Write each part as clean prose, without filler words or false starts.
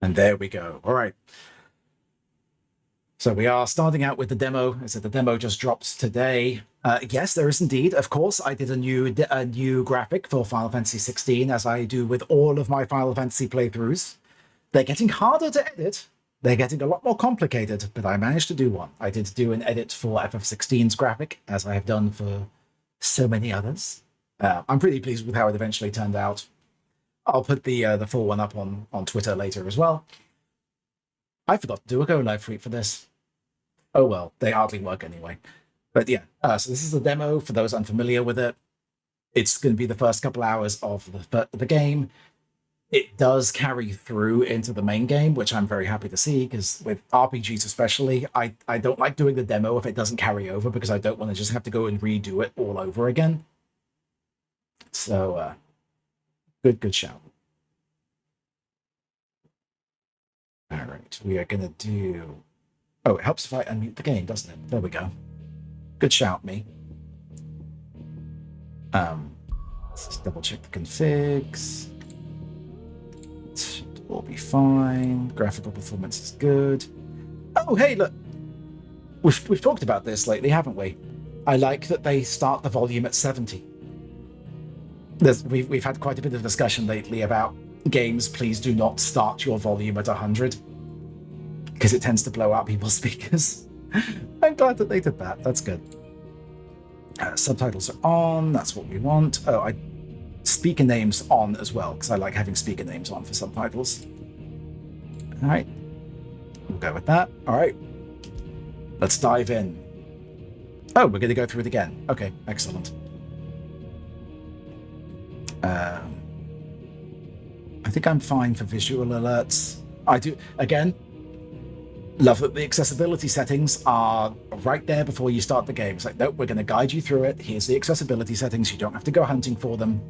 And there we go. All right. So we are starting out with the demo. I said the demo just dropped today. Yes, there is indeed. Of course, I did a new graphic for Final Fantasy 16, as I do with all of my Final Fantasy playthroughs. They're getting harder to edit. They're getting a lot more complicated, but I managed to do one. I did do an edit for FF16's graphic, as I have done for so many others. I'm pretty pleased with how it eventually turned out. I'll put the full one up on Twitter later as well. I forgot to do a go live tweet for this. Oh well, they hardly work anyway. But yeah, so this is a demo for those unfamiliar with it. It's going to be the first couple hours of the game. It does carry through into the main game, which I'm very happy to see, because with RPGs especially, I don't like doing the demo if it doesn't carry over, because I don't want to just have to go and redo it all over again. So, good shout. All right, we are going to do... Oh, it helps if I unmute the game, doesn't it? There we go. Good shout, me. Let's just double check the configs. It should all be fine. Graphical performance is good. Oh, hey, look. We've talked about this lately, haven't we? I like that they start the volume at 70. We've had quite a bit of discussion lately about games, please do not start your volume at 100, because it tends to blow out people's speakers. I'm glad that they did that. That's good. Subtitles are on. That's what we want. Oh, speaker names on as well, because I like having speaker names on for subtitles. All right. We'll go with that. All right. Let's dive in. Oh, we're going to go through it again. Okay, excellent. I think I'm fine for visual alerts. I do, again, love that the accessibility settings are right there before you start the game. It's like, nope, we're going to guide you through it. Here's the accessibility settings. You don't have to go hunting for them.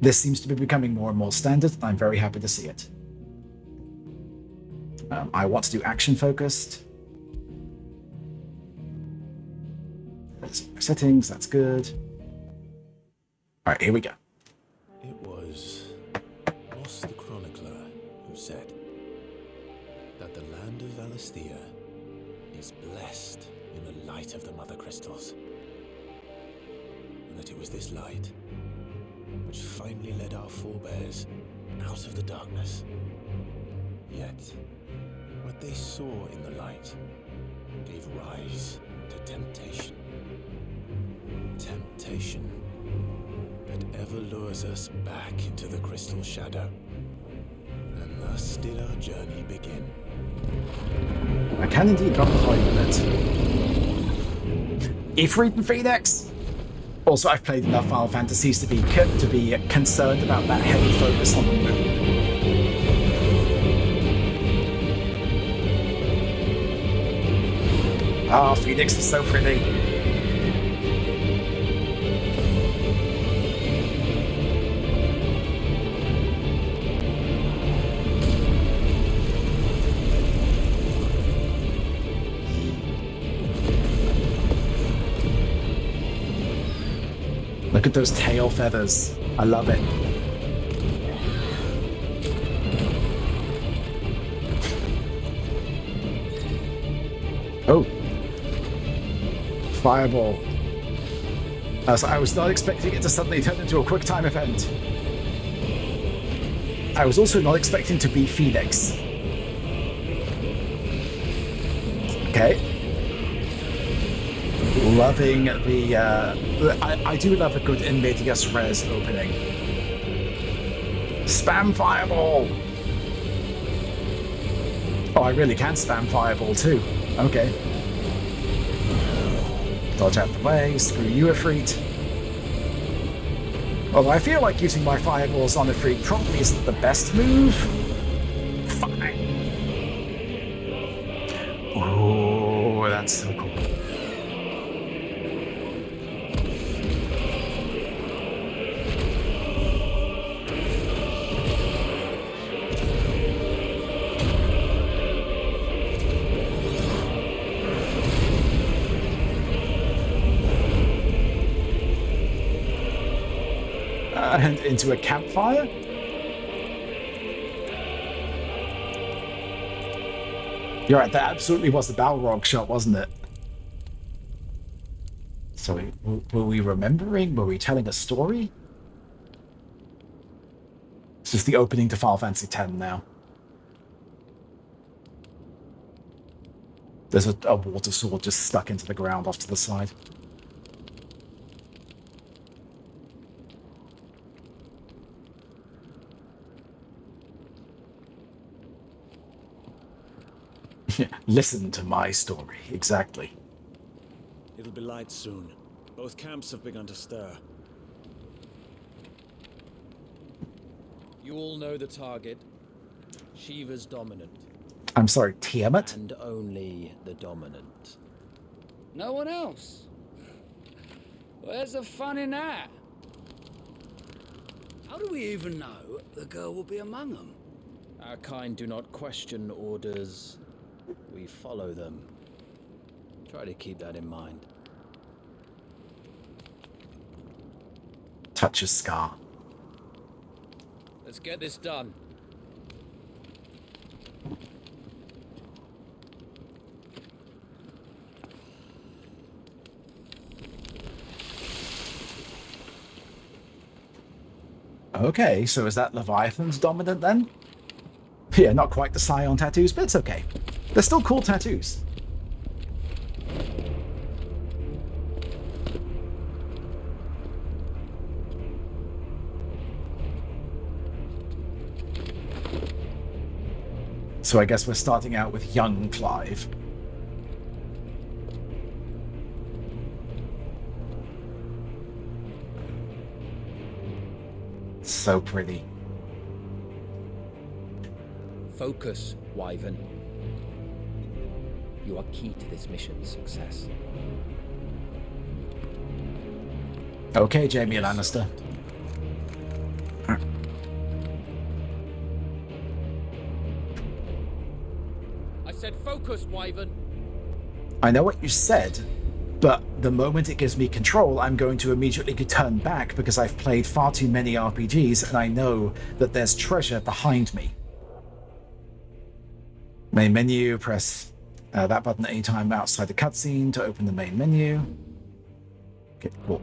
This seems to be becoming more and more standard, and I'm very happy to see it. I want to do action focused. There's my settings, that's good. All right, here we go. It was Moss the Chronicler who said that the land of Valisthea is blessed in the light of the Mother Crystals, and that it was this light which finally led our forebears out of the darkness. Yet, what they saw in the light gave rise to temptation. Temptation that ever lures us back into the crystal shadow. And thus did our journey begin. I can indeed drop the volume a bit. Ifrit and Phoenix! Also, I've played enough Final Fantasies to be concerned about that heavy focus on the moon. Ah, Phoenix is so pretty. Look at those tail feathers. I love it. Oh. Fireball. So I was not expecting it to suddenly turn into a quick time event. I was also not expecting to be Phoenix. Okay. Loving the... I do love a good in medias res opening. Spam Fireball! Oh, I really can spam Fireball too. Okay. Dodge out the way, screw you, Ifrit. Although I feel like using my Fireballs on Ifrit probably isn't the best move. Fine. Oh, that's so cool. And into a campfire. You're right, that absolutely was the Balrog shot, wasn't it? So were we remembering? Were we telling a story? It's just the opening to Final Fantasy X now. There's a water sword just stuck into the ground off to the side. Listen to my story, exactly. It'll be light soon. Both camps have begun to stir. You all know the target. Shiva's dominant. I'm sorry, Tiamat? And only the dominant. No one else? Where's the fun in that? How do we even know the girl will be among them? Our kind do not question orders. We follow them. Try to keep that in mind. Touch a scar. Let's get this done. Okay, so is that Leviathan's dominant then? Yeah, not quite the Scion tattoos, but it's okay. They're still cool tattoos. So I guess we're starting out with young Clive. So pretty. Focus, Wyvern. You are key to this mission's success. Okay, Jaime Lannister. I said focus, Wyvern. I know what you said, but the moment it gives me control, I'm going to immediately turn back because I've played far too many RPGs and I know that there's treasure behind me. Main menu, press that button at any time outside the cutscene to open the main menu. Okay, cool.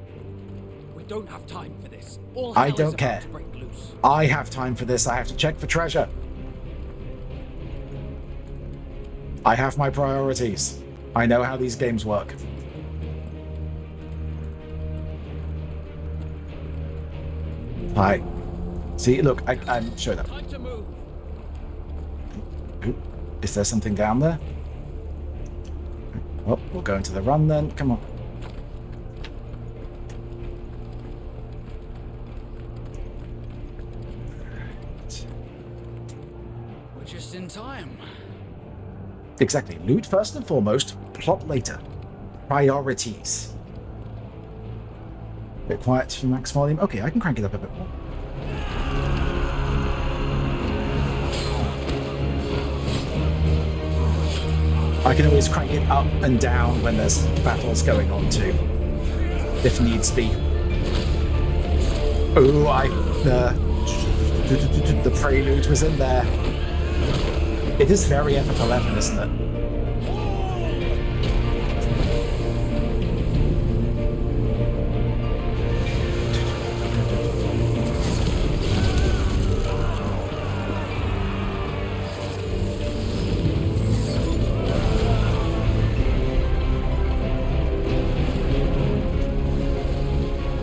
We don't have time for this. All I hell don't is about care. to break loose. I have time for this. I have to check for treasure. I have my priorities. I know how these games work. Hi. See, look, I'm sure that. Time to move. Ooh, is there something down there? Well, we'll go into the run then. Come on. We're just in time. Exactly. Loot first and foremost, plot later. Priorities. Bit quiet for max volume. Okay, I can crank it up a bit more. I can always crank it up and down when there's battles going on too, if needs be. Oh, the prelude was in there. It is very Epic 11, isn't it?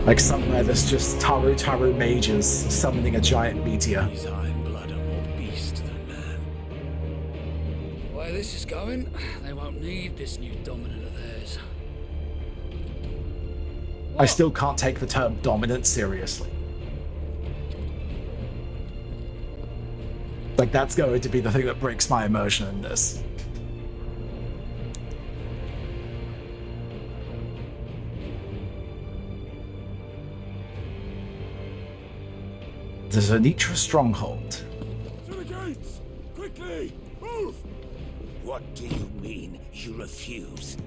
Like somewhere there's just Taru mages summoning a giant meteor. These iron blood are more beast than man. The way this is going, they won't need this new dominant of theirs. I still can't take the term dominant seriously. Like, that's going to be the thing that breaks my immersion in this. There's a Nitra stronghold. To the gates! Quickly! Move! What do you mean you refuse?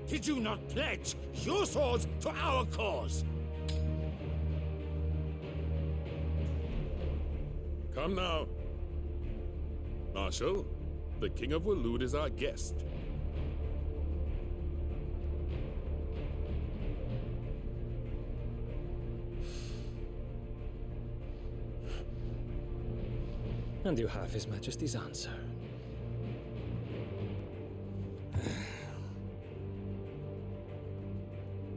Did you not pledge your swords to our cause? Come now. Marshal, The King of Waloed is our guest. And you have His Majesty's answer.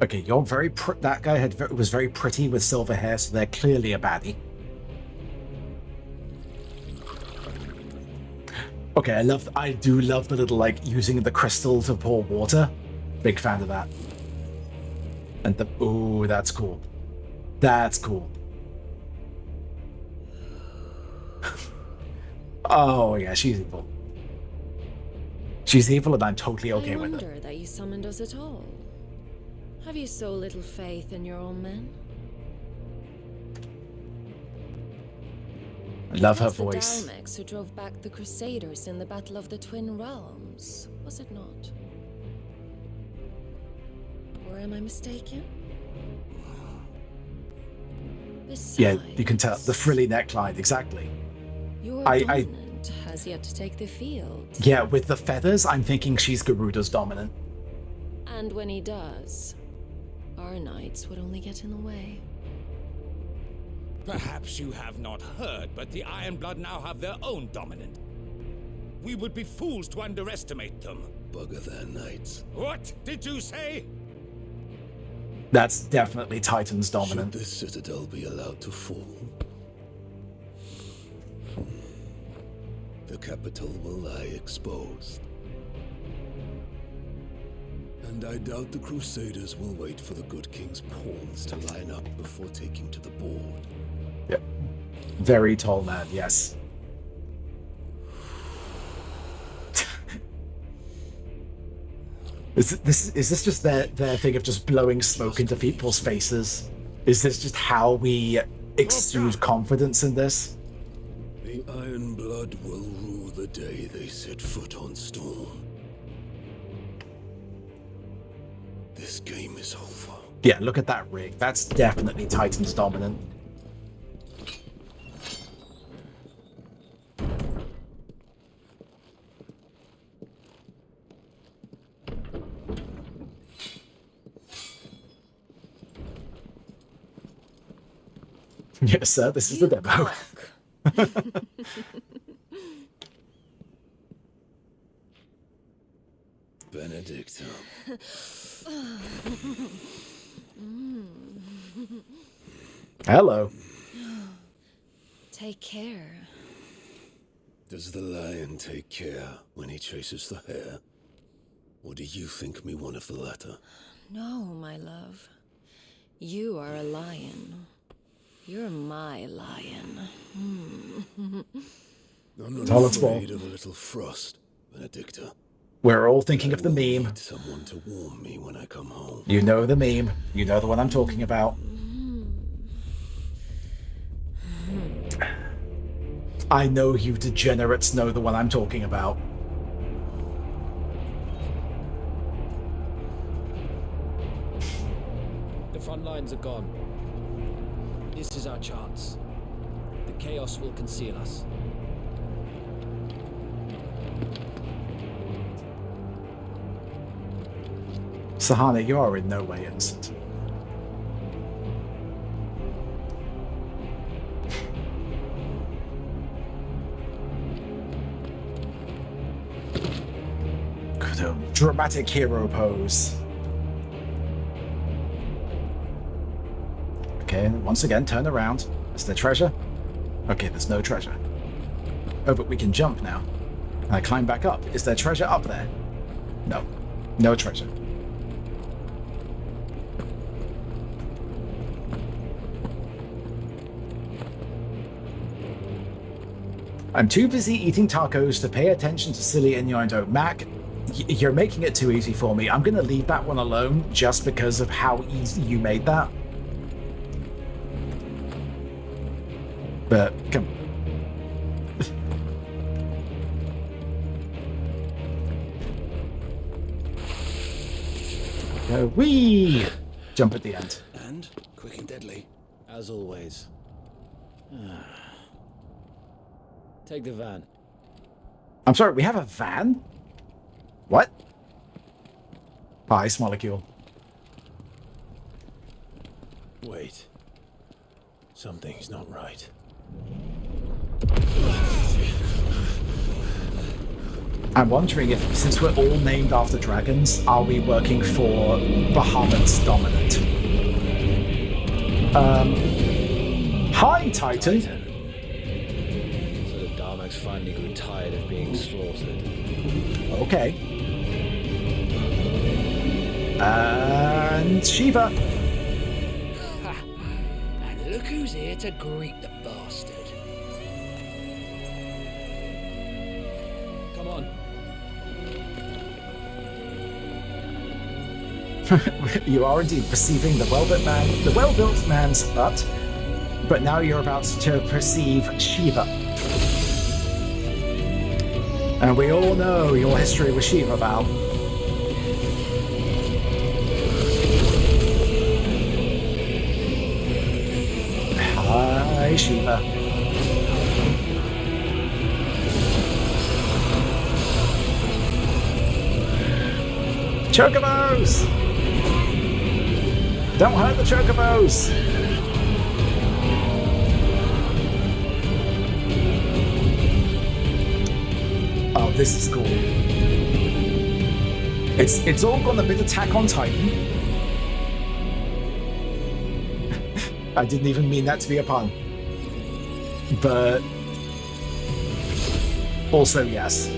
Okay, you're very that guy was very pretty with silver hair, so they're clearly a baddie. Okay, I do love the little, like, using the crystal to pour water. Big fan of that. And the, ooh, that's cool. That's cool. Oh, yeah, she's evil. She's evil and I'm totally okay with it. I wonder that you summoned us at all. Have you so little faith in your own men? I love her It was voice. the Dalmex who drove back the Crusaders in the Battle of the Twin Realms, was it not? Or am I mistaken? Besides, Yeah, you can tell. The frilly neckline, exactly. your I- dominant has yet to take the field. Yeah, with the feathers, I'm thinking she's Garuda's dominant. And when he does, our knights would only get in the way. Perhaps you have not heard, but the Ironblood now have their own dominant. We would be fools to underestimate them. Bugger their knights. What did you say? That's definitely Titan's Should dominant. this citadel be allowed to fall, the capital will lie exposed. And I doubt the Crusaders will wait for the good king's pawns to line up before taking to the board. Yep. Very tall man, yes. Is this just their thing of just blowing smoke into people's faces? Is this just how we exude confidence in this? The Ironblood will rue the day they set foot on Storm. This game is over. Yeah, look at that rig. That's definitely Titan's dominant. Yes, sir, this is the demo. Benedicta. Hello. Take care. Does the lion take care when he chases the hare? Or do you think me one of the latter? No, my love. You are a lion. You're my lion. I'm not all it's for. afraid of a little frost, Benedicta. We're all thinking I of the will meme. need someone to warm me when I come home. You know the meme. You know the one I'm talking about. I know you degenerates know the one I'm talking about. The front lines are gone. This is our chance. The chaos will conceal us. Sahana, you are in no way innocent. Good, dramatic hero pose. Okay, once again, turn around. Is there treasure? Okay, there's no treasure. Oh, but we can jump now. Can I climb back up? Is there treasure up there? No. No treasure. I'm too busy eating tacos to pay attention to silly innuendo. Mac, you're making it too easy for me. I'm going to leave that one alone just because of how easy you made that. But, come on. Go, whee! Jump at the end. And quick and deadly. As always. Take the van. I'm sorry, we have a van? What? Ice molecule. Wait. Something's not right. I'm wondering if, since we're all named after dragons, are we working for Bahamut's dominant? Hi, Titan. So the Darmaks finally grew tired of being slaughtered. Okay. And Shiva. And look who's here to greet the bastard. Come on. You are indeed perceiving the well-built man's butt, but now you're about to perceive Shiva. And we all know your history with Shiva, Val. Hi, Shiva. Chocobos! Don't hurt the chocobos! Oh, this is cool. It's all gone a bit Attack on Titan. I didn't even mean that to be a pun. But also yes.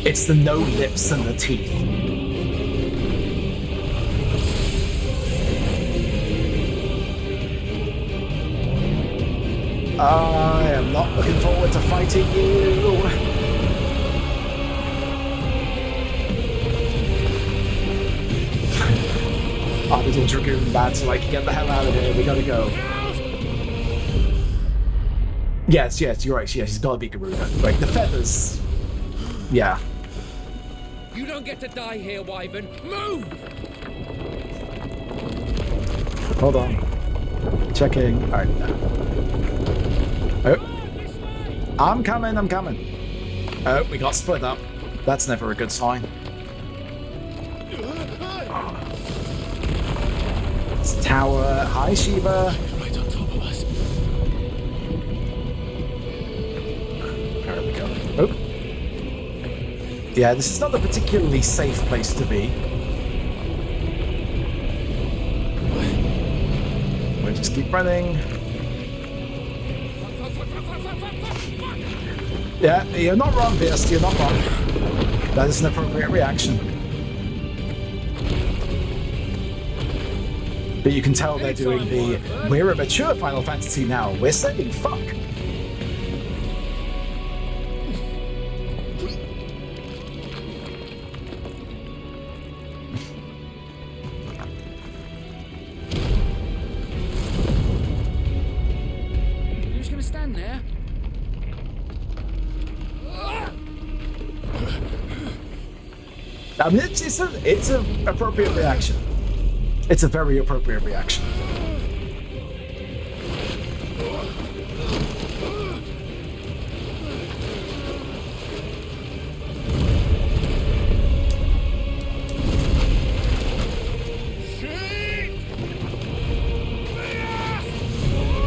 It's the no lips and the teeth. I am not looking forward to fighting you. Our little dragoon bad's like, get the hell out of here, we gotta go. Yes, you're right. Yes, he's gotta be Garuda. Like, the feathers. Yeah. You don't get to die here, Wyvern. Move! Hold on. Checking. Alright. Oh. I'm coming. Oh, we got split up. That's never a good sign. It's tower. Hi, Shiva. Right on top of us. There we go. Oh. Yeah, this is not a particularly safe place to be. We'll just keep running. Yeah, you're not wrong, Beast. You're not wrong. That is an appropriate reaction. But you can tell they're doing the, we're a mature Final Fantasy now, we're saying fuck. You're just gonna stand there? I mean, it's a appropriate reaction. It's a very appropriate reaction.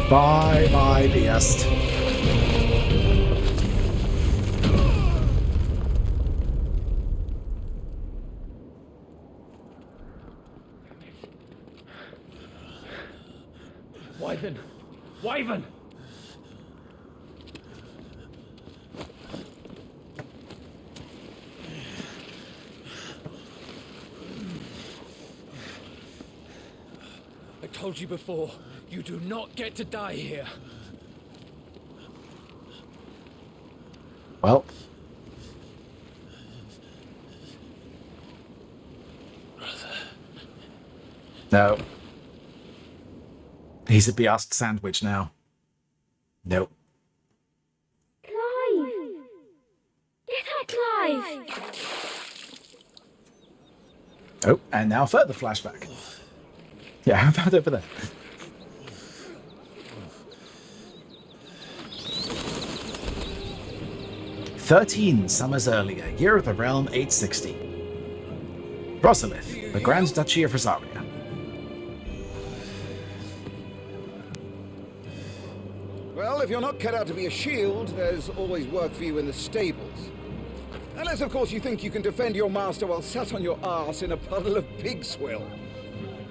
Bye, Beast. Wyvern! I told you before, you do not get to die here. Well. No. He's a Beast sandwich now. Nope. Clive! Get out, Clive! Oh, and now further flashback. Yeah, how about over there? "13 summers earlier, year of the realm 860. Rosalith, the Grand Duchy of Rosaria." Well, if you're not cut out to be a shield, there's always work for you in the stables. Unless, of course, you think you can defend your master while sat on your arse in a puddle of pig swill.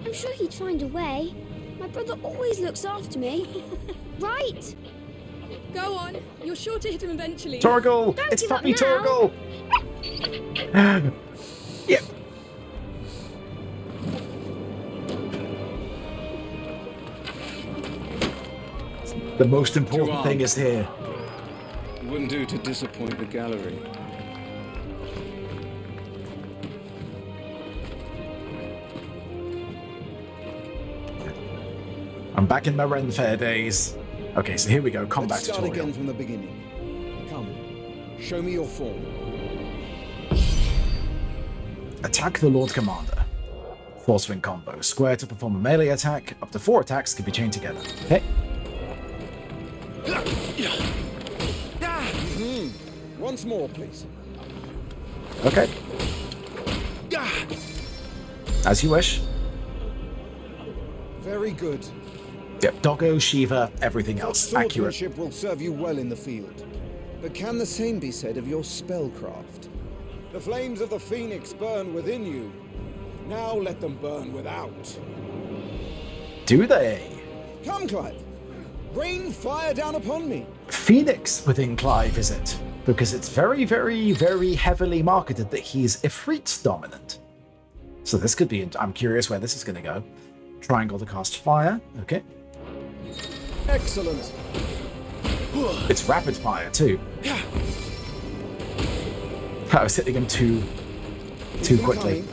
I'm sure he'd find a way. My brother always looks after me. Right? Go on. You're sure to hit him eventually. Torgal! Don't It's give up puppy now. Torgal! Yep. The most important thing is here. It wouldn't do to disappoint the gallery. I'm back in my Ren Fair days. Okay, so here we go, combat Let's start tutorial. again from the beginning. Come, show me your form. Attack the Lord Commander. Force Swing combo. Square to perform a melee attack. Up to 4 attacks can be chained together. Okay. Once more, please. Okay. As you wish. Very good. Yep, Doggo, Shiva, everything else. Accurate. Swordsmanship will serve you well in the field. But can the same be said of your spellcraft? The flames of the Phoenix burn within you. Now let them burn without. Do they? Come, Clive. Rain fire down upon me. Phoenix within Clive, is it? Because it's very, very, very heavily marketed that he's Ifrit dominant. So this could be... I'm curious where this is going to go. Triangle to cast fire. Okay. Excellent. It's rapid fire, too. I was hitting him too quickly.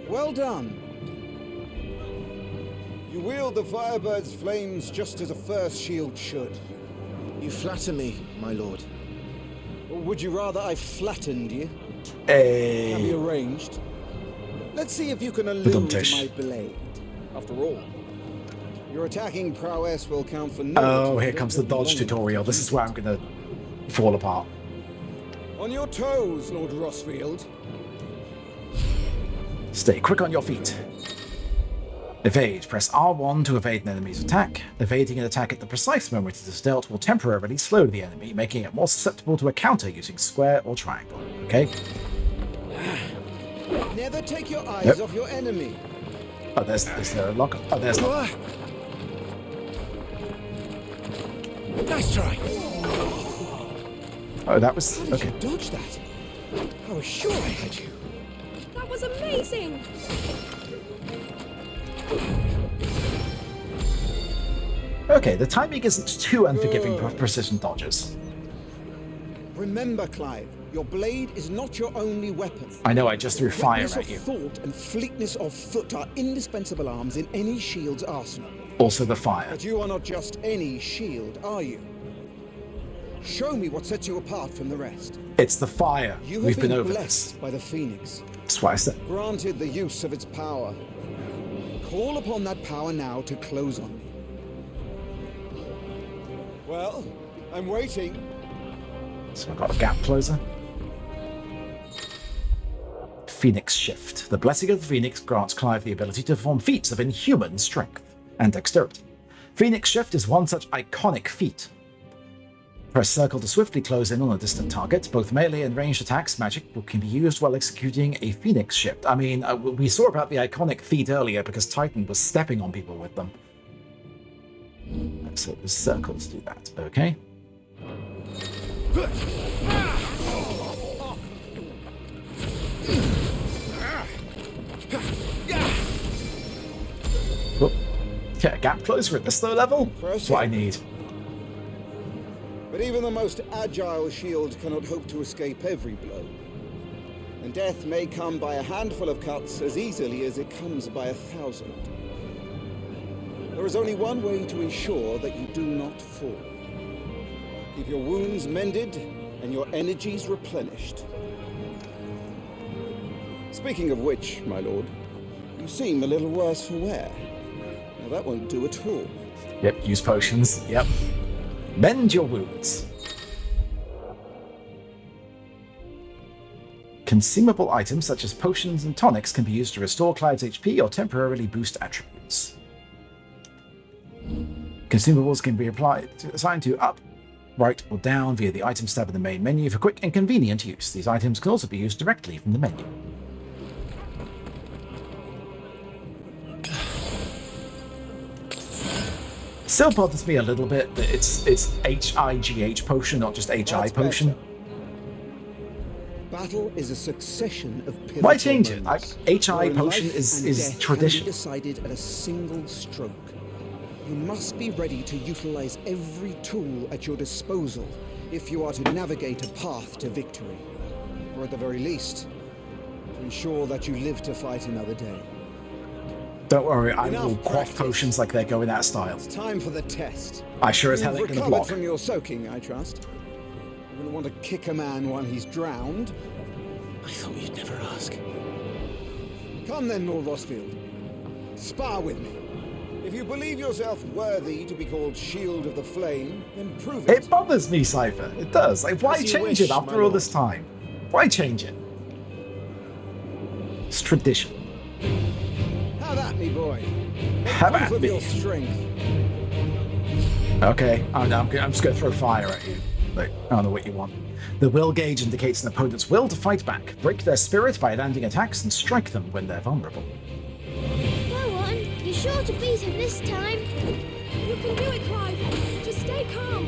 Well done. You wield the Firebird's flames just as a first shield should. You flatter me, my lord. Or would you rather I flattened you? Hey. Can be arranged. Let's see if you can elude my blade. After all, your attacking prowess will count for no. Oh, here comes the dodge tutorial. This is where I'm gonna fall apart. On your toes, Lord Rossfield. Stay quick on your feet. Evade. Press R1 to evade an enemy's attack. Evading an attack at the precise moment it is dealt will temporarily slow the enemy, making it more susceptible to a counter using square or triangle. Okay? Never take your eyes off your enemy. Oh, is there a lock? Oh, there's lock. Nice try. Oh, that was... How did okay. you dodge that? I was sure I had you. That was amazing. Okay, the timing isn't too unforgiving for precision dodges. Remember, Clive, your blade is not your only weapon. I know I just threw fire Quickness at of you. thought and fleetness of foot are indispensable arms in any shield's arsenal. Also the fire. But you are not just any shield, are you? Show me what sets you apart from the rest. It's the fire. You have We've been been over blessed this. by the Phoenix. That's why I said. Granted the use of its power. Call upon that power now to close on me. Well, I'm waiting. So I've got a gap closer. Phoenix Shift. The blessing of the Phoenix grants Clive the ability to perform feats of inhuman strength and dexterity. Phoenix Shift is one such iconic feat. Press circle to swiftly close in on a distant target. Both melee and ranged attacks magic can be used while executing a Phoenix Shift. I mean, we saw about the iconic feat earlier because Titan was stepping on people with them. So the circles do that, okay? Whoop. Yeah, gap closer at this low level? That's what I need. But even the most agile shield cannot hope to escape every blow. And death may come by a handful of cuts as easily as it comes by 1,000. There is only one way to ensure that you do not fall. Keep your wounds mended and your energies replenished. Speaking of which, my lord, you seem a little worse for wear. Now that won't do at all. Yep, use potions. Yep. Mend your wounds. Consumable items such as potions and tonics can be used to restore Clive's HP or temporarily boost attributes. Consumables can be assigned to up, right, or down via the items tab in the main menu for quick and convenient use. These items can also be used directly from the menu. Still bothers me a little bit that it's HIGH potion, not just HI That's potion. better. Battle is a succession of pivotal Why change it? moments, Like, HI wherein potion life is and death tradition. can be decided at a single stroke. You must be ready to utilize every tool at your disposal if you are to navigate a path to victory, or at the very least, to ensure that you live to fight another day. Don't worry, I Enough will quaff practice. potions like they're going out of style. It's time for the test. I sure as hell You've ain't gonna recovered block. from your soaking, I trust. You're gonna want to kick a man while he's drowned. I thought you'd never ask. Come then, Lord Rosfield. Spar with me. If you believe yourself worthy to be called Shield of the Flame, then prove it. It bothers me, Cypher. It does. Like, why As you change wish, it my after all lord. this time? Why change it? It's tradition. Have at me, boy. Make Have proof at of me. your strength. Okay, I'm just going to throw fire at you. Like, I don't know what you want. The will gauge indicates an opponent's will to fight back. Break their spirit by landing attacks and strike them when they're vulnerable. Go on, you're sure to beat him this time. You can do it, Clive. Just stay calm.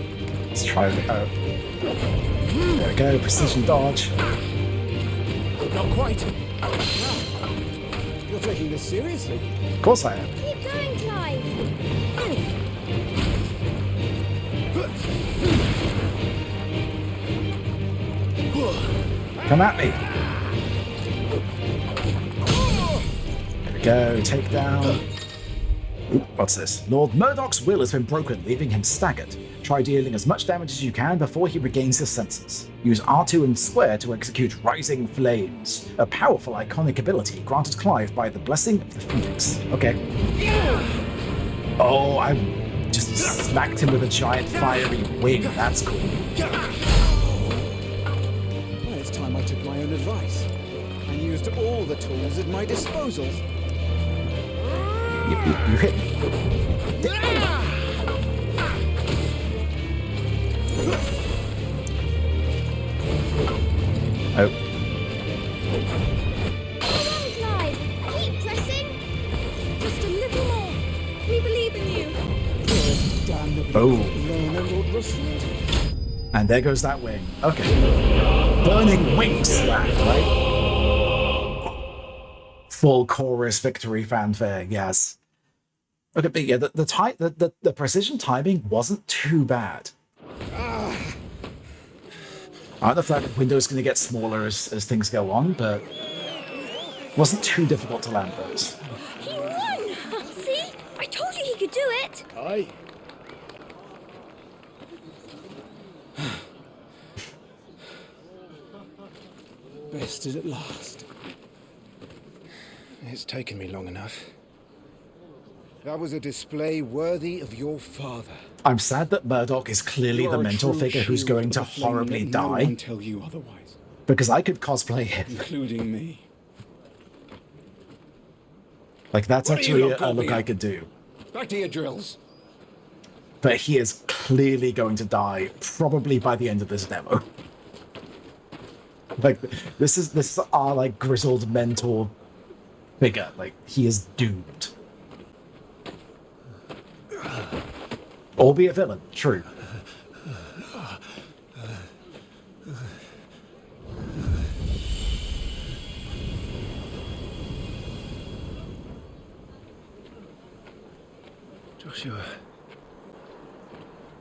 Let's try it. There we go, precision dodge. Not quite. You're taking this seriously. Of course I am. Keep going, Clive. Come at me. There we go, take down. Ooh, what's this? Lord Murdoch's will has been broken, leaving him staggered. Try dealing as much damage as you can before he regains his senses. Use R2 and square to execute Rising Flames, a powerful iconic ability granted Clive by the Blessing of the Phoenix. Okay. Oh, I just smacked him with a giant fiery wing. That's cool. Well, it's time I took my own advice and used all the tools at my disposal. You hit me. Oh. Come on, Clive. Keep pressing. Just a little more. We believe in you. Damnably Oh. learner, Lord Rosfield. And there goes that wing. Okay. Burning wing slap, right? Full chorus victory fanfare, yes. Okay, but yeah, the precision timing wasn't too bad. I don't know if that window's going to get smaller as things go on, but it wasn't too difficult to land those. He won! See? I told you he could do it. Aye. Bested at last. It's taken me long enough. That was a display worthy of your father. I'm sad that Murdoch is clearly You the are a mental true figure who's shield going of to the flame, horribly let no die, one tell you otherwise, because I could cosplay him. including me. Like, that's What are you actually lot a look gulping I up? could do. Back to your drills. But he is clearly going to die, probably by the end of this demo. Like, this is our, like, grizzled mentor figure. Like, he is doomed. Or be a villain, true. Joshua.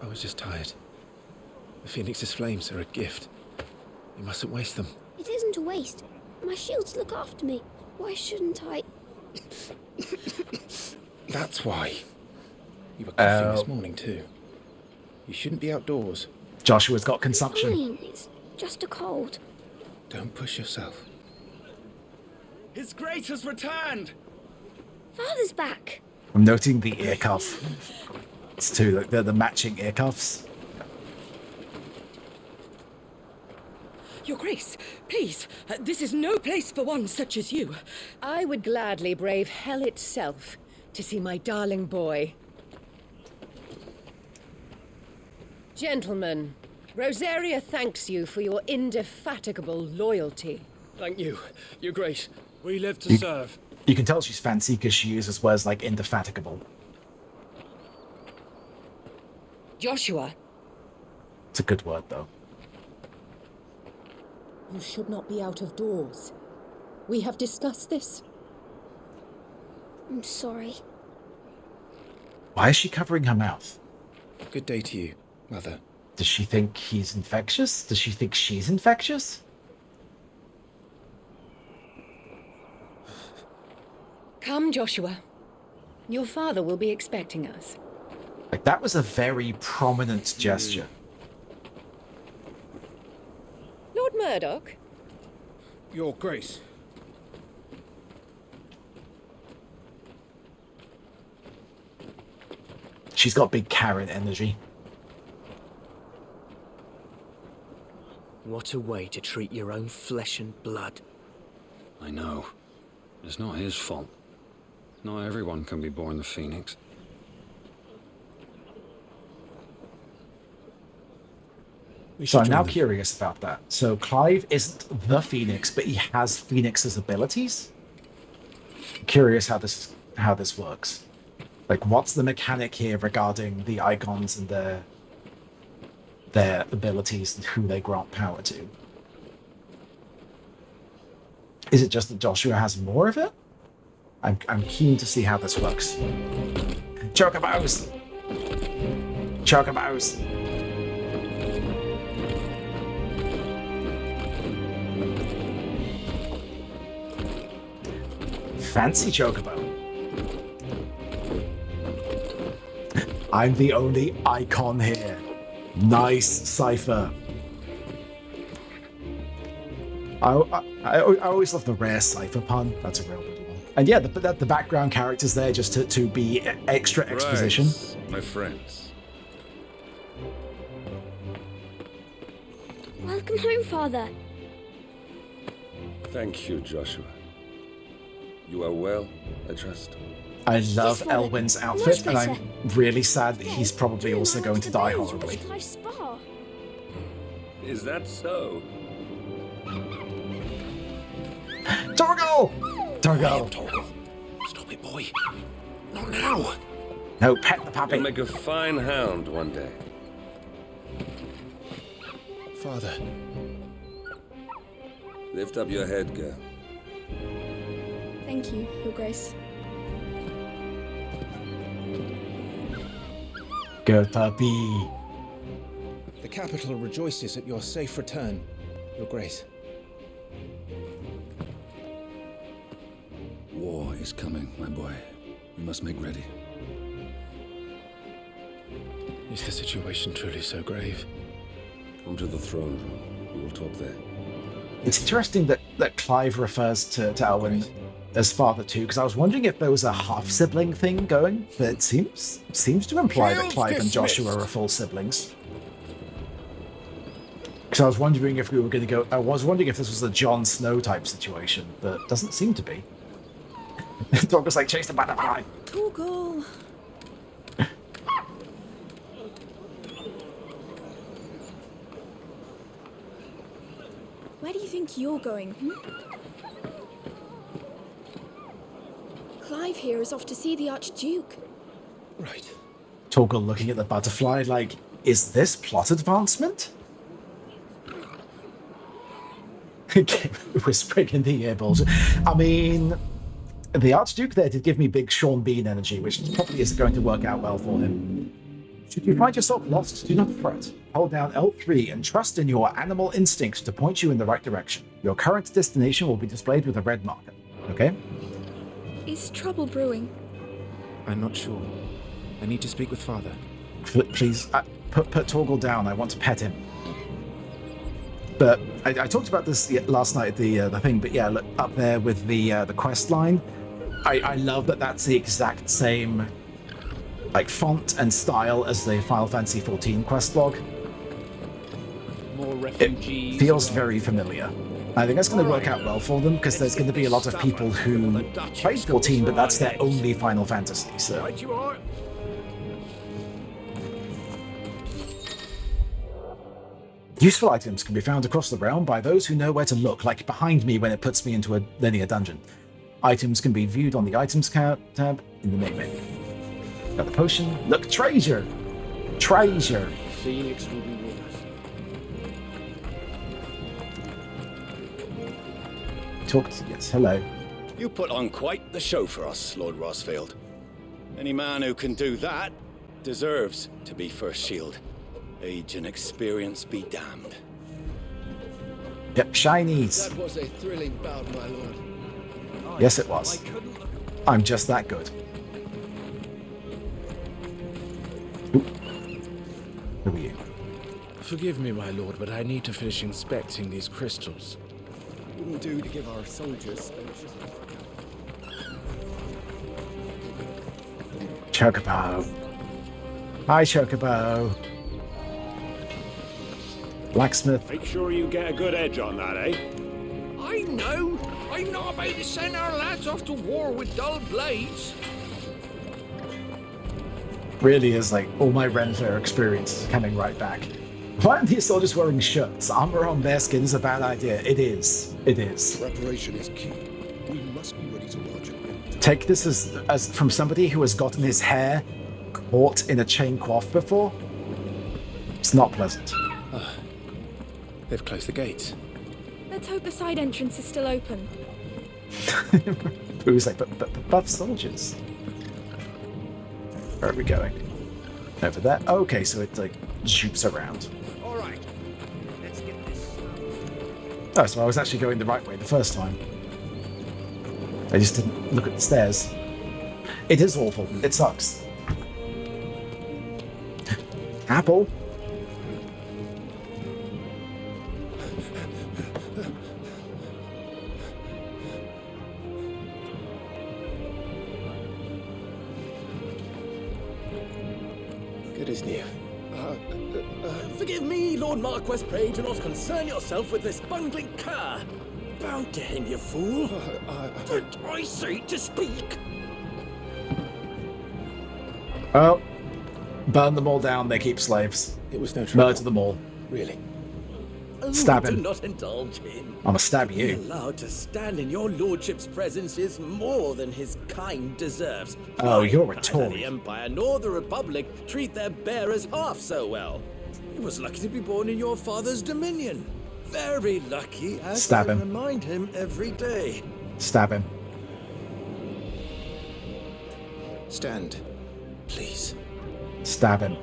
I was just tired. The Phoenix's flames are a gift. You mustn't waste them. It isn't a waste. My shields look after me. Why shouldn't I? That's why. You were coughing this morning too. You shouldn't be outdoors. Joshua's got consumption. Fine. Just a cold. Don't push yourself. His Grace has returned! Father's back. I'm noting the ear cuff. It's two, the matching ear cuffs. Your Grace, please, this is no place for one such as you. I would gladly brave hell itself to see my darling boy. Gentlemen, Rosaria thanks you for your indefatigable loyalty. Thank you, Your Grace. We live to serve. You can tell she's fancy because she uses words like indefatigable. Joshua, It's a good word, though. you should not be out of doors. We have discussed this. I'm sorry. Why is she covering her mouth? Good day to you, Mother. Does she think he's infectious? Does she think she's infectious? Come, Joshua. Your father will be expecting us. Like, that was a very prominent gesture. Lord Murdoch? Your Grace. She's got big Karen energy. What a way to treat your own flesh and blood. I know. It's not his fault. Not everyone can be born the Phoenix. So I'm now curious about that. So Clive isn't the Phoenix, but he has Phoenix's abilities. I'm curious how this works. Like, what's the mechanic here regarding the icons and their abilities and who they grant power to? Is it just that Joshua has more of it? I'm keen to see how this works. Chocobos! Chocobos! Fancy chocobo. I'm the only icon here. Nice, Cypher. I always love the rare Cypher pun. That's a real good one. And yeah, the background characters there just to be extra exposition. Right, my friends. Welcome home, Father. Thank you, Joshua. You are well, I trust. I love Father. Elwyn's Much outfit, and I'm better. really sad that he's probably also going to die horribly. Spa. Is that so? Torgal! Torgal! Torgal. Stop it, boy. Not now. No, pet the puppy. You'll make a fine hound one day. Father. Lift up your head, girl. Thank you, Your Grace. Good puppy. The capital rejoices at your safe return, Your Grace. War is coming, my boy. We must make ready. Is the situation truly so grave? Come to the throne room. We will talk there. It's interesting that Clive refers to Elwyn as father too, because I was wondering if there was a half-sibling thing going, but it seems to imply that Clive and Joshua are full siblings. Because I was wondering if we were going to go... I was wondering if this was a Jon Snow type situation, but it doesn't seem to be. The dog was like, chase the butterfly. Torgal. Where do you think you're going? Clive here is off to see the Archduke. Right. Torgal looking at the butterfly like, is this plot advancement? Whispering in the ear bullshit. I mean, the Archduke there did give me big Sean Bean energy, which probably isn't going to work out well for him. Should you find yourself lost, do not fret. Hold down L3 and trust in your animal instincts to point you in the right direction. Your current destination will be displayed with a red marker. Okay? Is trouble brewing? I'm not sure. I need to speak with Father. Please, put Torgal down. I want to pet him. But I talked about this last night at the thing. But yeah, look, up there with the quest line, I love that that's the exact same like font and style as the Final Fantasy XIV quest log. More refugees. It feels very familiar. I think that's going to work out well for them because there's going to be a lot of people who played 14, but that's their only Final Fantasy. So. Right you are. Useful items can be found across the realm by those who know where to look, like behind me when it puts me into a linear dungeon. Items can be viewed on the items tab in the main menu. Got the potion. Look, treasure! Treasure! Phoenix will be with us. Talk to, yes, hello. You put on quite the show for us, Lord Rossfield. Any man who can do that deserves to be First Shield. Age and experience be damned. Yep, shinies. That was a thrilling bout, my lord. Yes, it was. I'm just that good. Ooh. Who are you? Forgive me, my lord, but I need to finish inspecting these crystals. Wouldn't do to give our soldiers space. Chocobo. Hi, Chocobo. Blacksmith. Make sure you get a good edge on that, eh? I know. I'm not about to send our lads off to war with dull blades. Really is like all my Renfair experience coming right back. Why aren't these soldiers wearing shirts? Armor on their skin is a bad idea. It is. It is. Preparation is key. We must be ready to march at any time. Take this as from somebody who has gotten his hair caught in a chain coif before. It's not pleasant. They've closed the gates. Let's hope the side entrance is still open. Who's like, but buff soldiers. Where are we going? Over there. Okay, so it like shoots around. All right, let's get this. Oh, so I was actually going the right way the first time. I just didn't look at the stairs. It is awful. It sucks. Apple. Good as new. Forgive me, Lord Marquess, pray do not concern yourself with this bungling cur. Bow to him, you fool. Did I say to speak? Oh. Burn them all down, they keep slaves. It was no trouble. Murder them all. Really? Stab him. Do not indulge him. I'ma stab To be you. allowed to stand in your lordship's presence is more than his kind deserves. Oh, you're a Neither Tory. the Empire nor the Republic treat their bearers half so well. He was lucky to be born in your father's dominion. Very lucky, as Stab I him. remind him every day. Stab him. Stand, please. Stab him.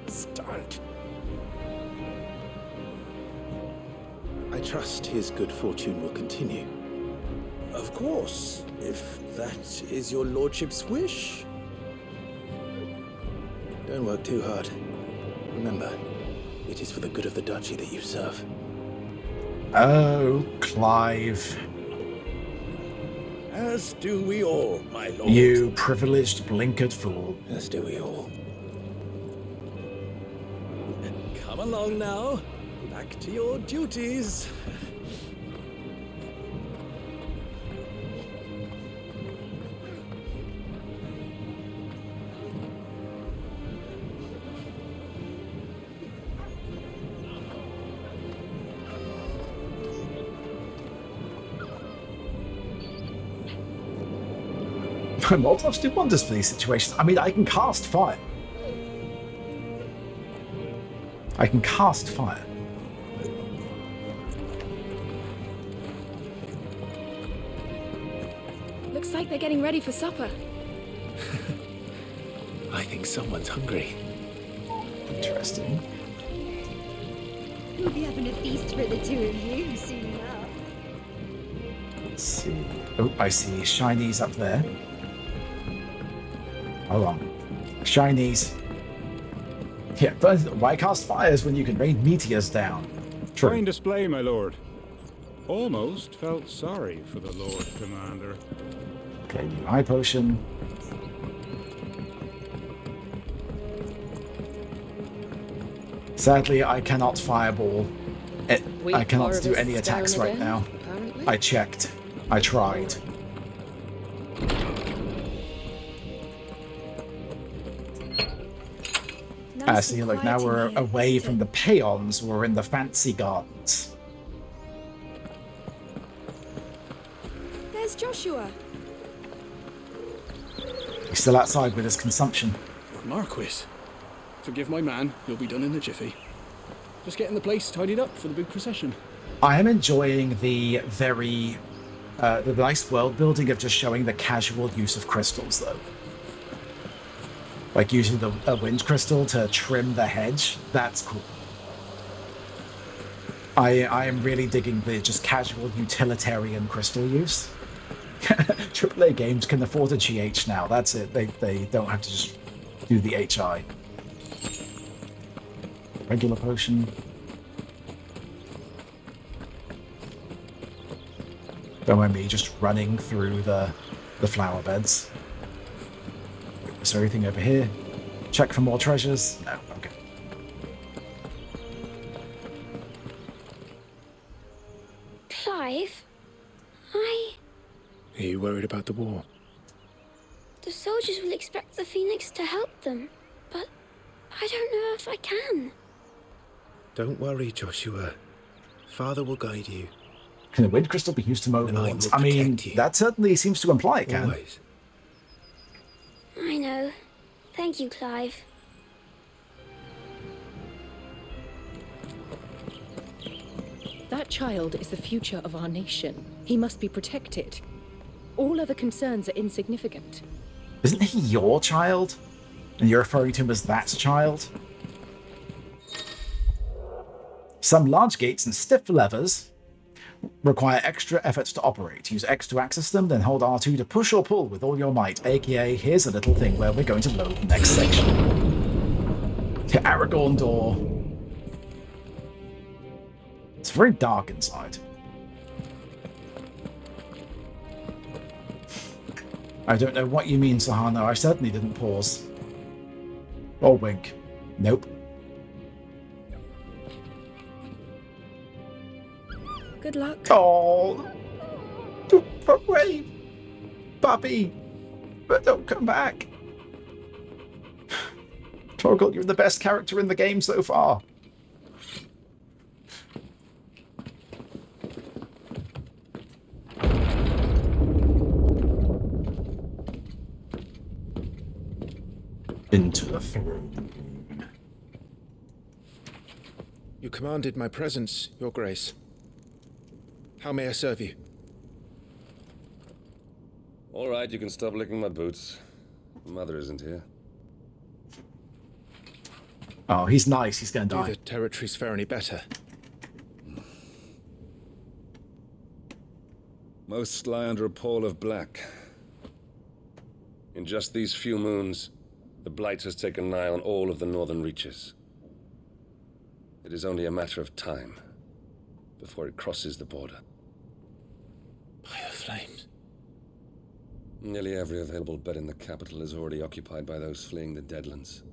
Stand. I trust his good fortune will continue. Of course, if that is your lordship's wish. Don't work too hard. Remember, it is for the good of the duchy that you serve. Oh, Clive. As do we all, my lord. You privileged blinkered fool. As do we all. Come along now. Back to your duties. Molotovs do wonders for these situations. I mean, I can cast fire. I can cast fire. Looks like they're getting ready for supper. I think someone's hungry. Interesting. We'll be having a feast for the two of you soon enough. Let's see. Oh, I see shinies up there. Hold on. Shinies. Yeah, but why cast fires when you can rain meteors down? True. Fine display, my lord. Almost felt sorry for the Lord Commander. Okay, new high potion. Sadly, I cannot fireball. I cannot do any attacks right now. I checked. I tried. See, look, now we're away from the peons. We're in the fancy gardens. There's Joshua. He's still outside with his consumption. Marquis, forgive my man. You'll be done in a jiffy. Just getting the place tidied up for the big procession. I am enjoying the very the nice world building of just showing the casual use of crystals, though. Like using a wind crystal to trim the hedge. That's cool. I am really digging the just casual utilitarian crystal use. AAA games can afford a GH now. That's it. They don't have to just do the HI. Regular potion. Don't mind me just running through the flower beds. Is there anything over here? Check for more treasures? No, okay. Clive? Are you worried about the war? The soldiers will expect the Phoenix to help them, but I don't know if I can. Don't worry, Joshua. Father will guide you. Can the wind crystal be used to mow lawns? I mean, that certainly seems to imply it can. Always. I know. Thank you, Clive. That child is the future of our nation. He must be protected. All other concerns are insignificant. Isn't he your child? And you're referring to him as that child? Some large gates and stiff levers require extra efforts to operate. Use X to access them, then hold R2 to push or pull with all your might, aka here's a little thing where we're going to load the next section. The Aragorn door. It's very dark inside. I don't know what you mean, Sahana. I certainly didn't pause. Or wink. Nope. Good luck. Oh, don't away, puppy, but don't come back. Torgal, you're the best character in the game so far. Into the throne. You commanded my presence, Your Grace. How may I serve you? All right, you can stop licking my boots. Mother isn't here. Oh, he's nice. He's gonna die. Do the territories fare any better? Most lie under a pall of black. In just these few moons, the Blight has taken nigh on all of the northern reaches. It is only a matter of time before it crosses the border. By the flames. Nearly every available bed in the capital is already occupied by those fleeing the Deadlands.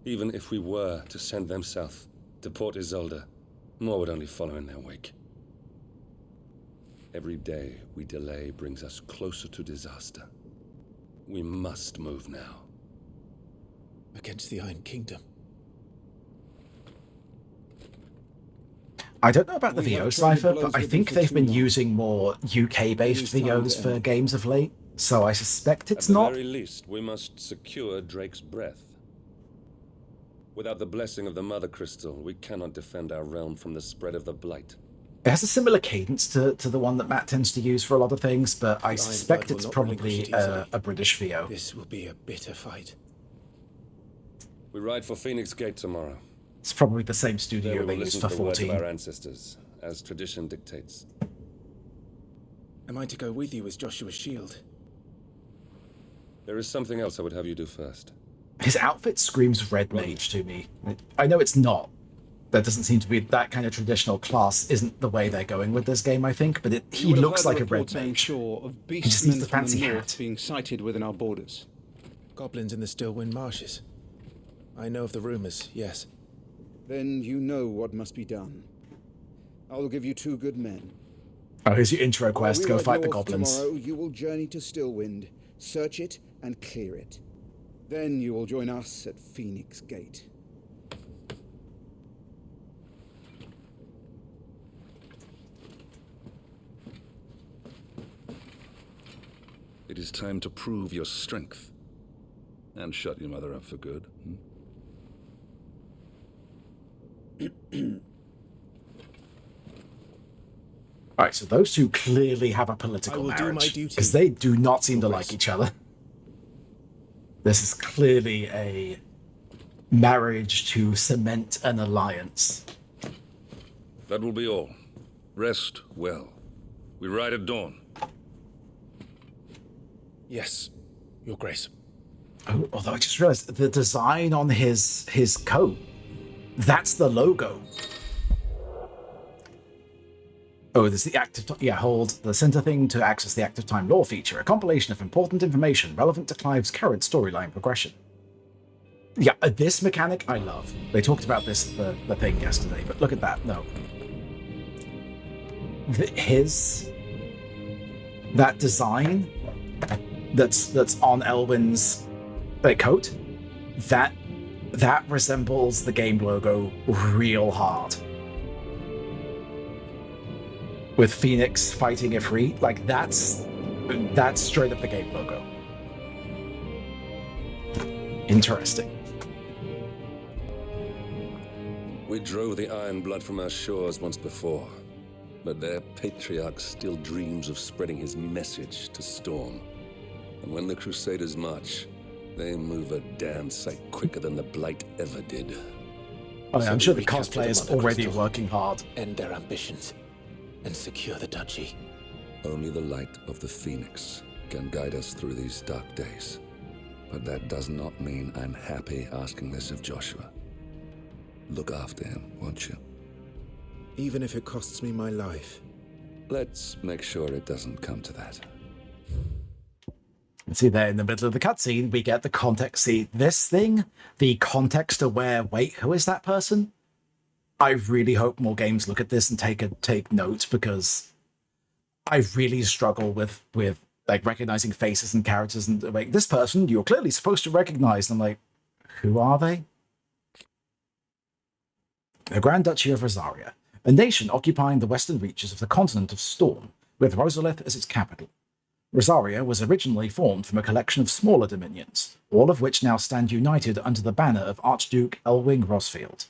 Even if we were to send them south, to Port Isolde, more would only follow in their wake. Every day we delay brings us closer to disaster. We must move now. Against the Iron Kingdom. I don't know about the VO cipher, but I think they've been using more UK-based VOs for games of late, so I suspect it's not. At the very least, we must secure Drake's breath. Without the blessing of the Mother Crystal, we cannot defend our realm from the spread of the Blight. It has a similar cadence to the one that Matt tends to use for a lot of things, but I suspect it's probably a British VO. This will be a bitter fight. We ride for Phoenix Gate tomorrow. It's probably the same studio There we they will used listen for to the words of 14. our ancestors, as tradition dictates. Am I to go with you as Joshua's shield? There is something else I would have you do first. His outfit screams red mage to me. I know it's not. That doesn't seem to be that kind of traditional class. Isn't the way they're going with this game, I think. But he looks like a red mage. Sure of He just needs beastmen the from fancy the hat. north being sighted within our borders. Goblins in the Stillwind marshes. I know of the rumors, yes. Then you know what must be done. I will give you 2 good men. Oh, here's your intro quest. Go fight the goblins. Tomorrow you will journey to Stillwind, search it and clear it. Then you will join us at Phoenix Gate. It is time to prove your strength. And shut your mother up for good. Alright, so those two clearly have a political marriage. Because they do not seem to like each other. This is clearly a marriage to cement an alliance. That will be all. Rest well. We ride at dawn. Yes, Your Grace. Oh, although I just realized the design on his coat, that's the logo. Oh, there's the active time. Yeah, hold the center thing to access the active time lore feature, a compilation of important information relevant to Clive's current storyline progression. Yeah, this mechanic I love. They talked about this the thing yesterday, but look at that. No, that design that's on Elwyn's coat, that resembles the game logo real hard. With Phoenix fighting Ifrit, like that's straight up the game logo. Interesting. We drove the Iron Blood from our shores once before, but their patriarch still dreams of spreading his message to Storm. And when the Crusaders march, they move a damn sight quicker than the Blight ever did. Oh, yeah, I'm sure the cosplay is already working hard. End their ambitions and secure the duchy. Only the light of the Phoenix can guide us through these dark days. But that does not mean I'm happy asking this of Joshua. Look after him, won't you? Even if it costs me my life. Let's make sure it doesn't come to that. See there in the middle of the cutscene, we get the context. See this thing, the context-aware. Wait, who is that person? I really hope more games look at this and take note, because I really struggle with like recognizing faces and characters, and like this person you're clearly supposed to recognize. And I'm like, who are they? The Grand Duchy of Rosaria, a nation occupying the western reaches of the continent of Storm, with Rosalith as its capital. Rosaria was originally formed from a collection of smaller dominions, all of which now stand united under the banner of Archduke Elwing Rosfield.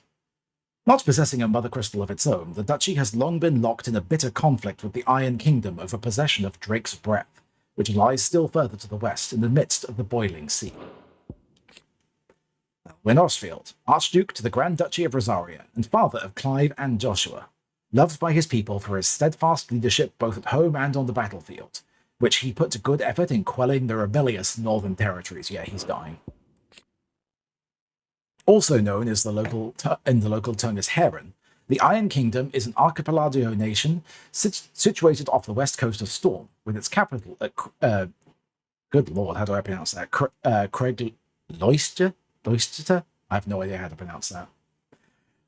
Not possessing a mother crystal of its own, the duchy has long been locked in a bitter conflict with the Iron Kingdom over possession of Drake's Breath, which lies still further to the west in the midst of the boiling sea. Elwing Rosfield, Archduke to the Grand Duchy of Rosaria, and father of Clive and Joshua, loved by his people for his steadfast leadership both at home and on the battlefield, which he put to good effort in quelling the rebellious northern territories. Yeah, he's dying. Also known as in the local tongue as Heron, the Iron Kingdom is an archipelago nation situated off the west coast of Storm, with its capital at good lord, how do I pronounce that? Craigloister? I have no idea how to pronounce that.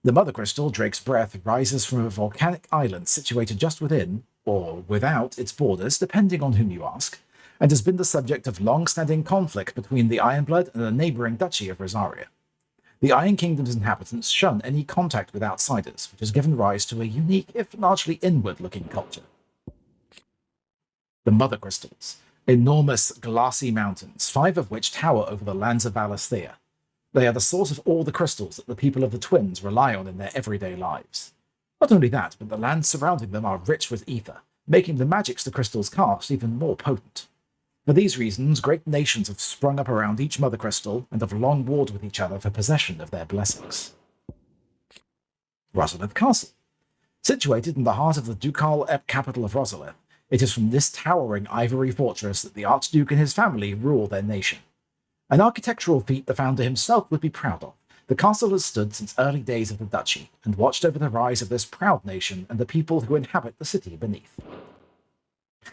The mother crystal, Drake's Breath, rises from a volcanic island situated just within, or without, its borders, depending on whom you ask, and has been the subject of long-standing conflict between the Ironblood and the neighbouring Duchy of Rosaria. The Iron Kingdom's inhabitants shun any contact with outsiders, which has given rise to a unique, if largely inward-looking culture. The Mother Crystals, enormous glassy mountains, 5 of which tower over the lands of Valisthea. They are the source of all the crystals that the people of the Twins rely on in their everyday lives. Not only that, but the lands surrounding them are rich with ether, making the magics the crystals cast even more potent. For these reasons, great nations have sprung up around each mother crystal and have long warred with each other for possession of their blessings. Rosalith Castle. Situated in the heart of the ducal capital of Rosalith, it is from this towering ivory fortress that the Archduke and his family rule their nation. An architectural feat the founder himself would be proud of. The castle has stood since early days of the duchy, and watched over the rise of this proud nation and the people who inhabit the city beneath.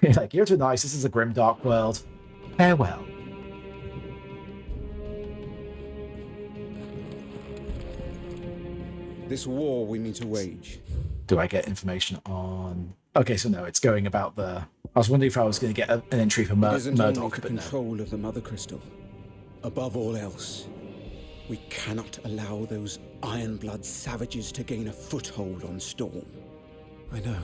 Like, you're too nice, this is a grimdark world. Farewell. This war we mean to wage. Do I get information on... Okay, so no, it's going about the... I was wondering if I was going to get an entry for It isn't only Murdoch, for but no. control of the Mother Crystal. Above all else, we cannot allow those Ironblood savages to gain a foothold on Storm. I know.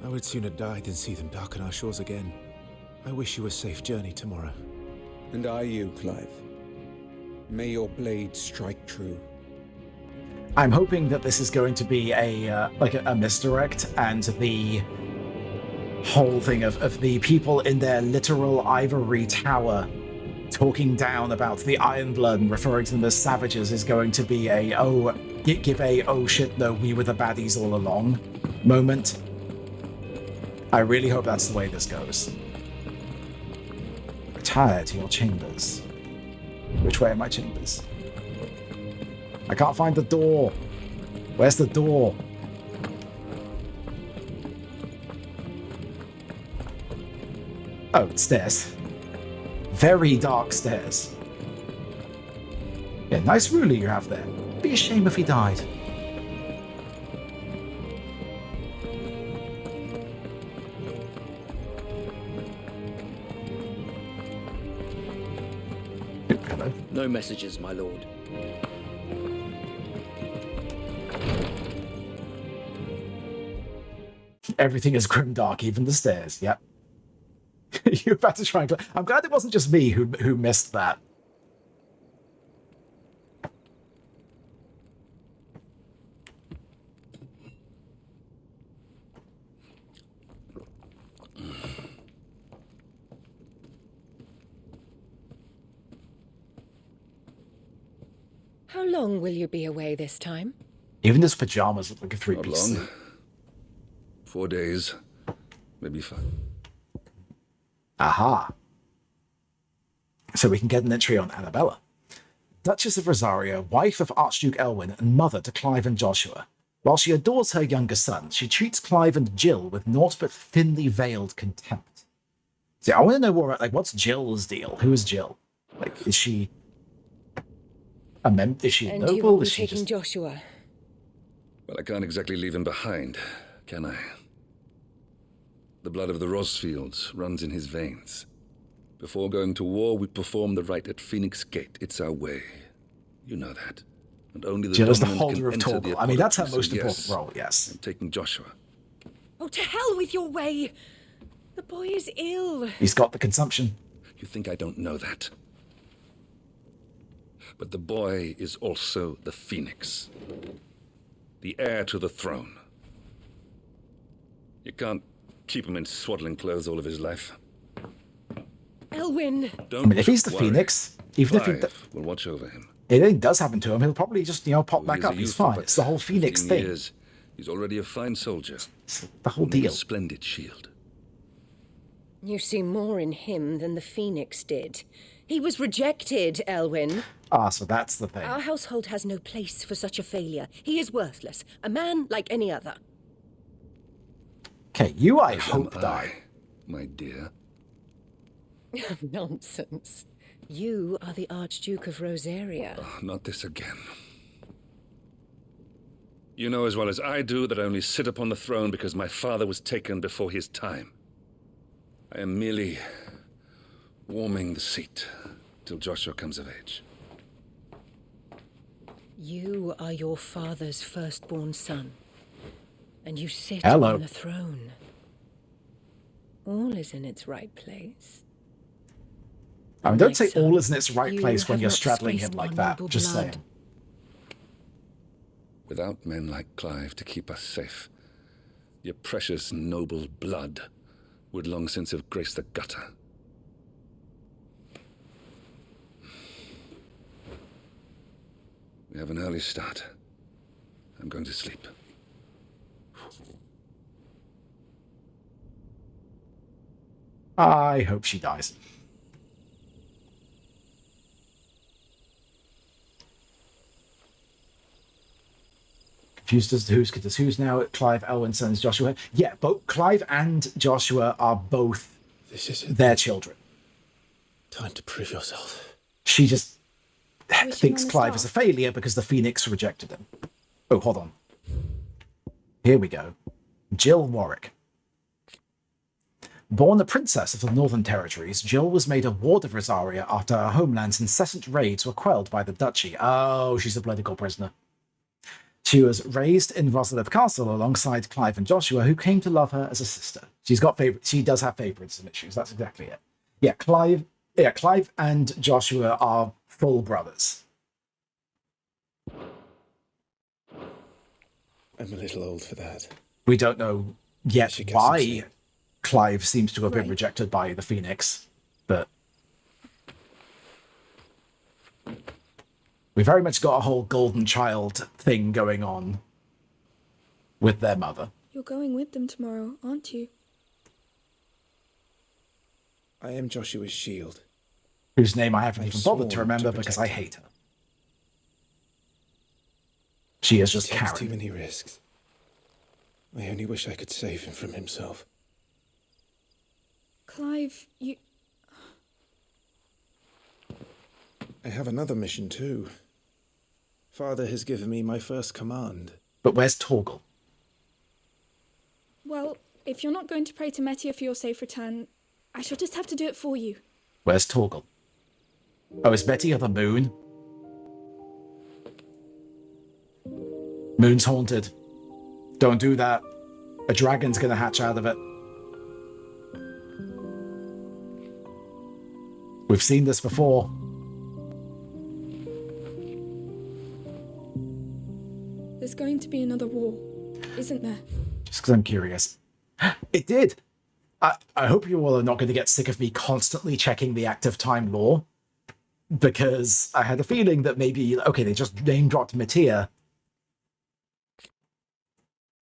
I would sooner die than see them darken our shores again. I wish you a safe journey tomorrow. And I you, Clive. May your blade strike true. I'm hoping that this is going to be a misdirect, and the whole thing of the people in their literal ivory tower talking down about the Ironblood and referring to them as savages is going to be a oh shit no, we were the baddies all along moment. I really hope that's the way this goes. Retire to your chambers. Which way are my chambers? I can't find the door. Where's the door? Oh, stairs. Very dark stairs. Yeah, nice ruler you have there. Be a shame if he died. Hello. No messages, my lord. Everything is grimdark, even the stairs. Yep. You're about to try and... I'm glad it wasn't just me who missed that. How long will you be away this time? Even his pajamas look like a three-piece Not long. suit. 4 days, maybe 5. Aha. So we can get an entry on Annabella. Duchess of Rosario, wife of Archduke Elwyn and mother to Clive and Joshua. While she adores her younger son, she treats Clive and Jill with naught but thinly veiled contempt. See, I want to know more about, like, what's Jill's deal? Who is Jill? Like, is she is she And noble? you will be Is she taking just... Joshua. Well, I can't exactly leave him behind, can I? The blood of the Rosfields runs in his veins. Before going to war, we perform the rite at Phoenix Gate. It's our way. You know that. And only the Jill is the dominant holder can of enter the Torgal. I mean, that's her Apollo, most so important yes, role, yes. I'm taking Joshua. Oh, to hell with your way! The boy is ill. He's got the consumption. You think I don't know that? But the boy is also the Phoenix. The heir to the throne. You can't keep him in swaddling clothes all of his life. Elwyn! Don't I mean, if he's the worry. Phoenix, even if he... We'll watch over him. If anything does happen to him, he'll probably just, pop back He's a up. He's youth, fine. but It's the whole Phoenix 15 thing. years, he's already a fine soldier. It's the whole Made deal. A splendid shield. You see more in him than the Phoenix did. He was rejected, Elwyn. Ah, so that's the thing. Our household has no place for such a failure. He is worthless. A man like any other. Okay, you, I As hope, am die. My dear. Nonsense. You are the Archduke of Rosaria. Oh, not this again. You know as well as I do that I only sit upon the throne because my father was taken before his time. I am merely warming the seat till Joshua comes of age. You are your father's firstborn son, and you sit Hello. on the throne. All is in its right place. I mean, don't My say son, all is in its right you place when have you're not straddling him disgraced like my that. noble Just blood. saying. Without men like Clive to keep us safe, your precious noble blood would long since have graced the gutter. We have an early start. I'm going to sleep. I hope she dies. confused as to who's now. Clive, Elwyn sends Joshua. Yeah, both Clive and Joshua are both their children. Time to prove yourself. She just Wishing thinks on a Clive star. is a failure because the Phoenix rejected him. Oh, hold on. Here we go. Jill Warwick. Born a princess of the Northern Territories, Jill was made a ward of Rosaria after her homeland's incessant raids were quelled by the Duchy. Oh, she's a political prisoner. She was raised in Rosalith Castle alongside Clive and Joshua, who came to love her as a sister. She does have favoritism issues. That's exactly it. Yeah, Clive and Joshua are full brothers. I'm a little old for that. We don't know yet should get some why sleep. Clive seems to have been Right. rejected by the Phoenix, but we very much got a whole golden child thing going on with their mother. You're going with them tomorrow, aren't you? I am Joshua's shield. Whose name I haven't I've even bothered sworn to to remember because I protect hate her. She is just He takes too Karen. many risks. I only wish I could save him from himself. Clive, you... I have another mission too. Father has given me my first command. But where's Torgal? Well, if you're not going to pray to Metia for your safe return, I shall just have to do it for you. Where's Torgal? Oh, is Betty of the moon? Moon's haunted. Don't do that. A dragon's gonna hatch out of it. We've seen this before. There's going to be another war, isn't there? Just because I'm curious. It did! I hope you all are not going to get sick of me constantly checking the active time lore, because I had a feeling that maybe, okay, they just name-dropped Metia,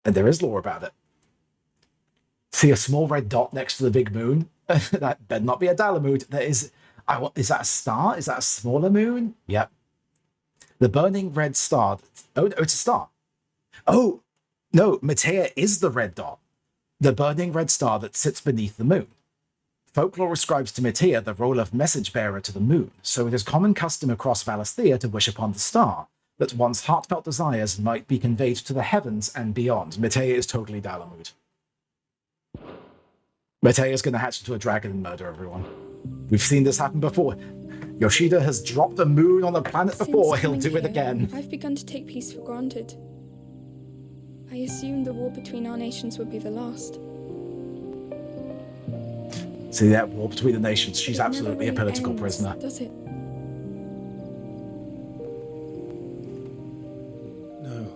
and there is lore about it. See a small red dot next to the big moon? That better not be a Dalamud. There is... is that a star? Is that a smaller moon? Yep. The burning red star... Oh, no, it's a star. Oh, no, Metea is the red dot. The burning red star that sits beneath the moon. Folklore ascribes to Metea the role of message-bearer to the moon, so it is common custom across Valisthea to wish upon the star, that one's heartfelt desires might be conveyed to the heavens and beyond. Metea is totally Dalamud. Metea is going to hatch into a dragon and murder everyone. We've seen this happen before. Yoshida has dropped a moon on a planet before, he'll do it again. I've begun to take peace for granted. I assumed the war between our nations would be the last. See that war between the nations, she's It never absolutely a really political ends, prisoner. does it? No.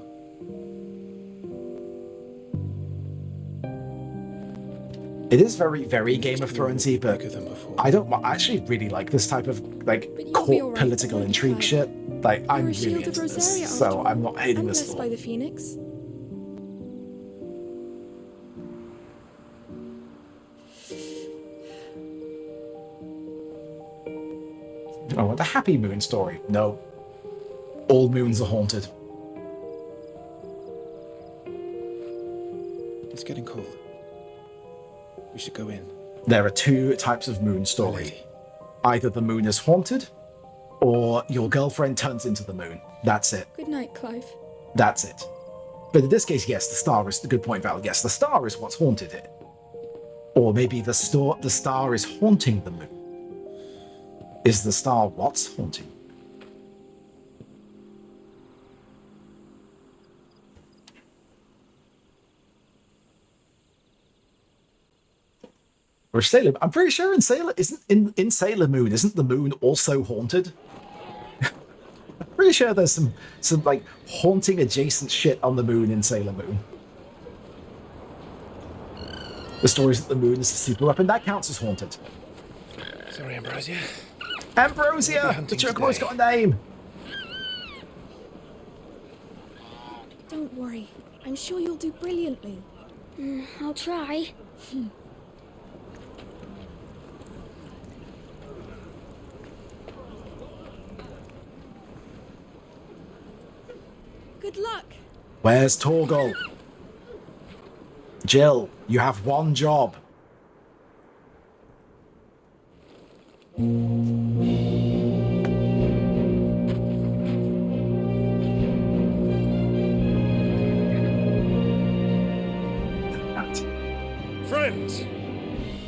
It is very, very Game of Thronesy, but Bigger than before. I actually really like this type of like But you'll be court all right, political won't you, intrigue Clive? shit. Like I'm You're a really shield of into Rosaria this, after so all, I'm not hating and this blessed at by all. the Phoenix. I want a happy moon story. No, all moons are haunted. It's getting cold. We should go in. There are two types of moon story. Either the moon is haunted, or your girlfriend turns into the moon. That's it. Good night, Clive. That's it. But in this case, yes, the star is the good point, Val. Yes, the star is what's haunted it. Or maybe the star is haunting the moon. Is the star what's haunting? Or Sailor, I'm pretty sure in Sailor in Sailor Moon, isn't the moon also haunted? I'm pretty sure there's some like haunting adjacent shit on the moon in Sailor Moon. The stories that the moon is a super weapon, that counts as haunted. Sorry, Ambrosia. Ambrosia! The Chocobo's got a name! Don't worry. I'm sure you'll do brilliantly. I'll try. Good luck. Where's Torgal? Jill, you have one job. Friends,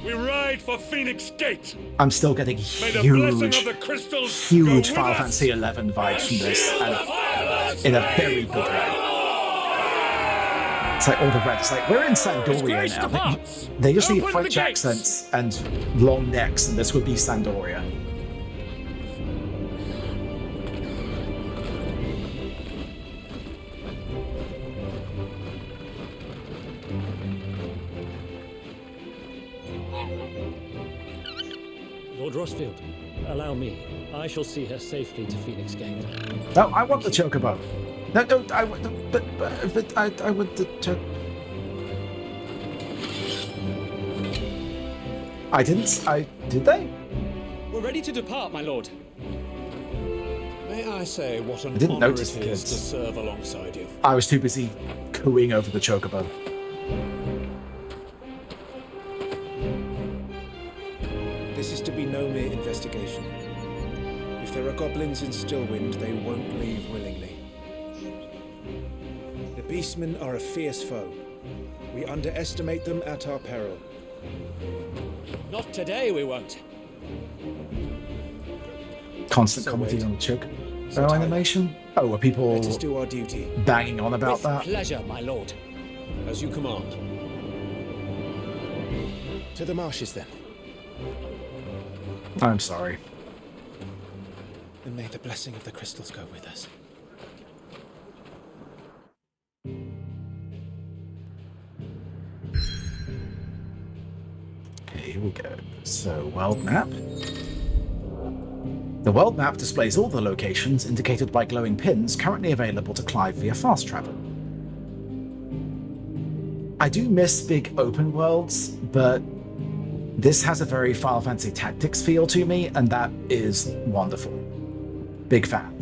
we ride for Phoenix Gate. I'm still getting May the blessing huge, of the crystals huge go with Final us. Fantasy XI vibes from this, and in a very good way. It's like all the red. It's like we're in Sandoria now. They just need French accents and long necks, and this would be Sandoria. Lord Rossfield, allow me. I shall see her safely to Phoenix Gate. No, I want the chocobo. No, I would, but I would the I didn't. Did they? We're ready to depart, my lord. May I say what an I didn't honor notice it the is to kids. serve alongside you. I was too busy cooing over the chocobo. This is to be no mere investigation. If there are goblins in Stillwind, they won't leave willingly. The beastmen are a fierce foe. We underestimate them at our peril. Not today, we won't. Constant So comedy wait. on the chocobo So Tyler, animation. Oh, were people let us do our duty. banging on about With that? pleasure, my lord. As you command. To the marshes, then. I'm sorry. And may the blessing of the crystals go with us. Okay, here we go. So, world map. The world map displays all the locations indicated by glowing pins currently available to Clive via fast travel. I do miss big open worlds, but this has a very Final Fantasy Tactics feel to me, and that is wonderful. Big fan.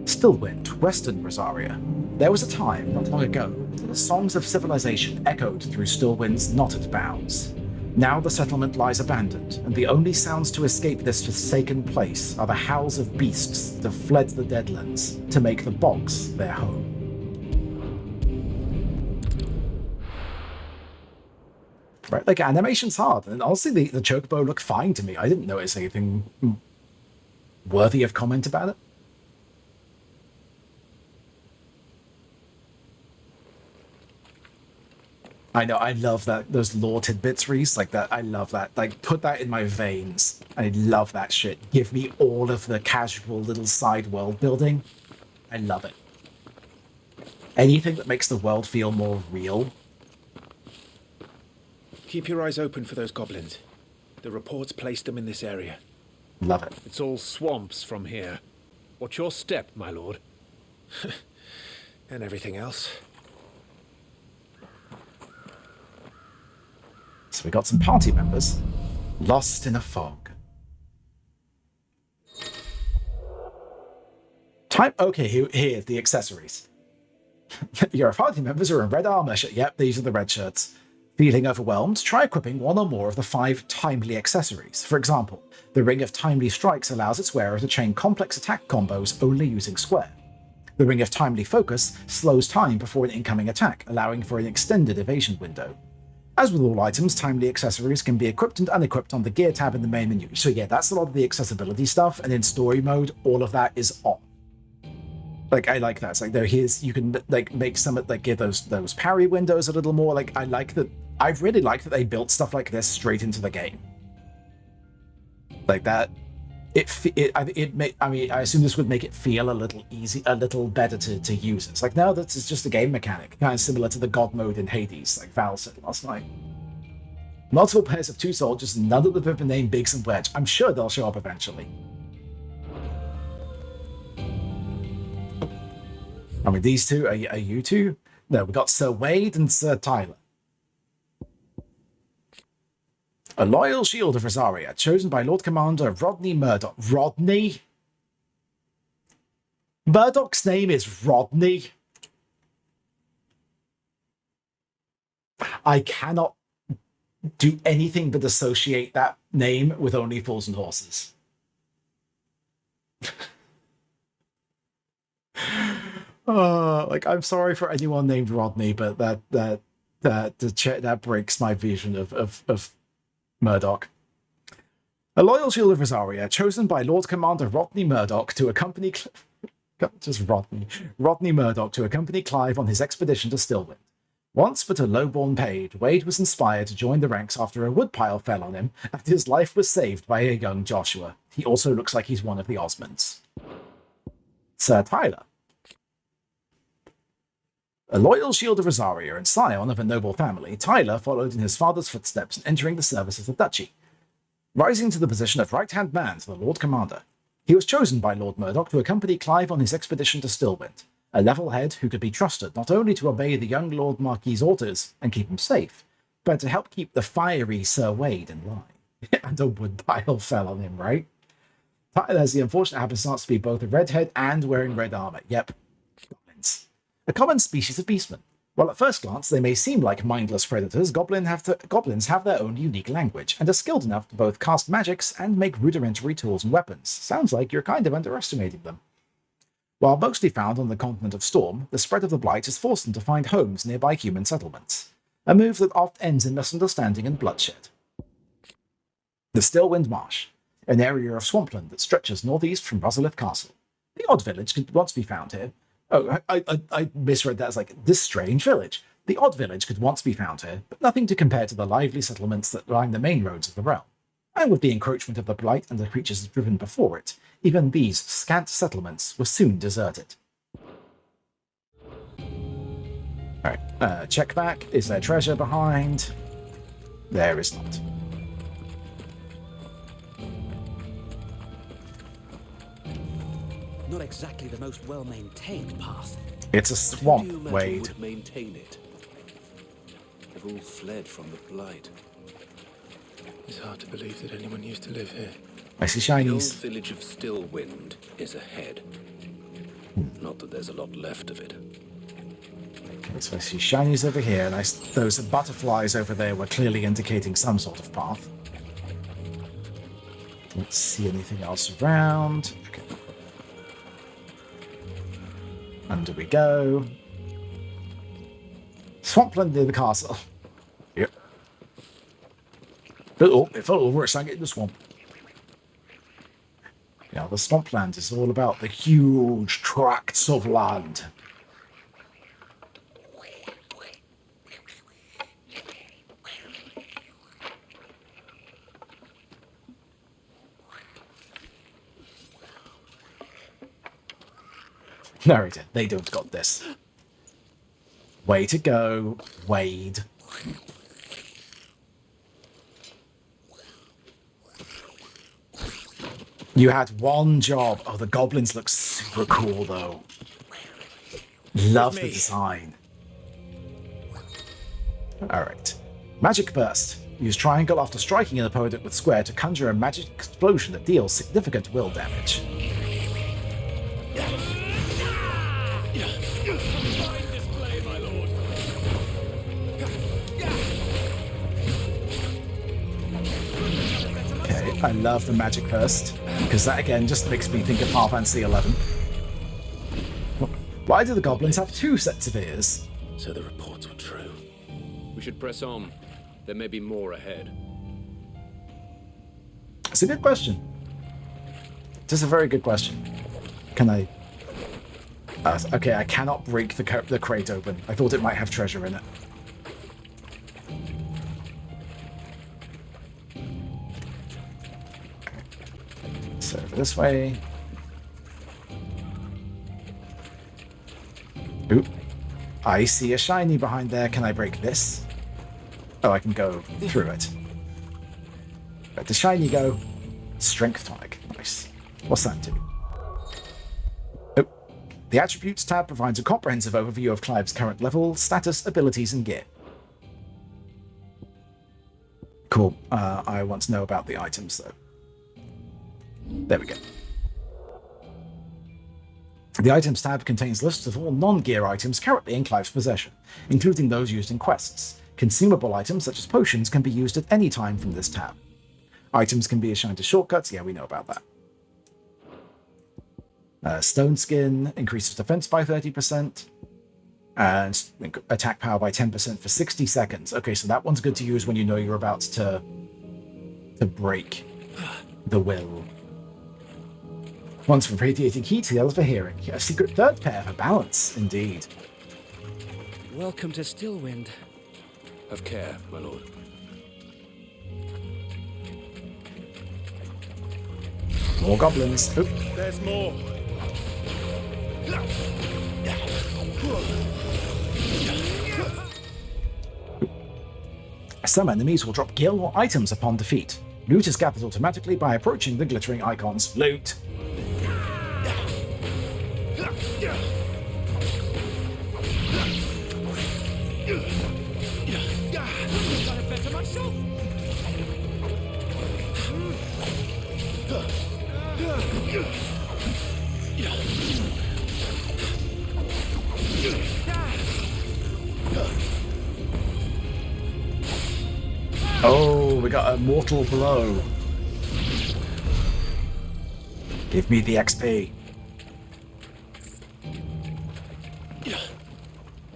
Stillwind, Western Rosaria. There was a time, not long ago, that the songs of civilization echoed through Stillwind's knotted boughs. Now the settlement lies abandoned, and the only sounds to escape this forsaken place are the howls of beasts that have fled the Deadlands to make the bogs their home. Right, like animation's hard, and honestly, the chocobo looked fine to me. I didn't notice anything worthy of comment about it. I know, I love that, those lore tidbits, Reese, like that, I love that. Like, put that in my veins. I love that shit. Give me all of the casual little side world building. I love it. Anything that makes the world feel more real. Keep your eyes open for those goblins. The reports placed them in this area. Love it. It's all swamps from here. Watch your step, my lord. And everything else. So we got some party members. Lost in a fog. Okay, here's the accessories. Your party members are in red armor. Yep, these are the red shirts. Feeling overwhelmed? Try equipping one or more of the 5 timely accessories. For example, the Ring of Timely Strikes allows its wearer to chain complex attack combos only using square. The Ring of Timely Focus slows time before an incoming attack, allowing for an extended evasion window. As with all items, timely accessories can be equipped and unequipped on the gear tab in the main menu. So yeah, that's a lot of the accessibility stuff, and in story mode, all of that is on. Like, I like that. It's like, you can like make some, like, give those parry windows a little more. Like, I like that. I really like that they built stuff like this straight into the game. Like that. I assume this would make it feel a little better to use. It's like, no, this is just a game mechanic, kind of similar to the God mode in Hades, like Val said last night. Multiple pairs of 2 soldiers, none of them have been named Biggs and Wedge. I'm sure they'll show up eventually. I mean, these two, are you two? No, we got Sir Wade and Sir Tyler. A loyal shield of Rosaria, chosen by Lord Commander Rodney Murdoch. Rodney? Murdoch's name is Rodney. I cannot do anything but associate that name with Only Fools and Horses. Like, I'm sorry for anyone named Rodney, but that breaks my vision of Murdoch. A loyal shield of Rosaria, chosen by Lord Commander Rodney Murdoch to accompany Rodney Murdoch to accompany Clive on his expedition to Stillwind. Once but a lowborn page, Wade was inspired to join the ranks after a woodpile fell on him, and his life was saved by a young Joshua. He also looks like he's one of the Osmonds. Sir Tyler. A loyal shield of Rosaria and scion of a noble family, Tyler followed in his father's footsteps, entering the service of the duchy, rising to the position of right-hand man to the Lord Commander. He was chosen by Lord Murdoch to accompany Clive on his expedition to Stillwind, a level head who could be trusted not only to obey the young Lord Marquis's orders and keep him safe, but to help keep the fiery Sir Wade in line. And a woodpile fell on him, right? Tyler has the unfortunate happenstance to be both a redhead and wearing red armor. Yep, goblins. A common species of beastmen. While at first glance they may seem like mindless predators, goblins have their own unique language, and are skilled enough to both cast magics and make rudimentary tools and weapons. Sounds like you're kind of underestimating them. While mostly found on the continent of Storm, the spread of the Blight has forced them to find homes nearby human settlements, a move that oft ends in misunderstanding and bloodshed. The Stillwind Marsh, an area of swampland that stretches northeast from Rosalith Castle. The odd village could once be found here. Oh, I misread that as like, this strange village. The odd village could once be found here, but nothing to compare to the lively settlements that line the main roads of the realm. And with the encroachment of the Blight and the creatures driven before it, even these scant settlements were soon deserted. Alright, check back. Is there treasure behind? There is not. Not exactly the most well-maintained path. It's a swamp, Wade. Would maintain it. They've all fled from the Blight. It's hard to believe that anyone used to live here. I see The old shinies. village of Stillwind is ahead. Not that there's a lot left of it. Okay, so I see shinies over here, and those butterflies over there were clearly indicating some sort of path. Don't see anything else around. Okay. Under we go. Swampland near the castle. Yep. Oh, it fell over, it's sank in the swamp. Yeah, the swampland is all about the huge tracts of land. No, they don't got this. Way to go, Wade. You had one job. Oh, the goblins look super cool, though. Love the design. Alright. Magic Burst. Use triangle after striking an opponent with square to conjure a magic explosion that deals significant will damage. Okay, I love the Magic Burst, because that again just makes me think of Final Fantasy XI. Why do the goblins have two sets of ears? So the reports were true. We should press on. There may be more ahead. It's a good question. Just a very good question. Can I... okay, I cannot break the crate open. I thought it might have treasure in it. So over this way. Oop. I see a shiny behind there. Can I break this? Oh, I can go through it. Let the shiny go. Strength tonic. Nice. What's that do? Oh. The Attributes tab provides a comprehensive overview of Clive's current level, status, abilities, and gear. Cool. I want to know about the items, though. There we go. The Items tab contains lists of all non-gear items currently in Clive's possession, including those used in quests. Consumable items such as potions can be used at any time from this tab. Items can be assigned to shortcuts. Yeah, we know about that. Stone Skin increases defense by 30%. And attack power by 10% for 60 seconds. Okay, so that one's good to use when you know you're about to break the will. One's for radiating heat, the other for hearing. A secret third pair for balance, indeed. Welcome to Stillwind. Have care, my lord. More goblins. Oop. There's more. Some enemies will drop gil or items upon defeat. Loot is gathered automatically by approaching the glittering icons. Loot! Oh, we got a mortal blow. Give me the XP.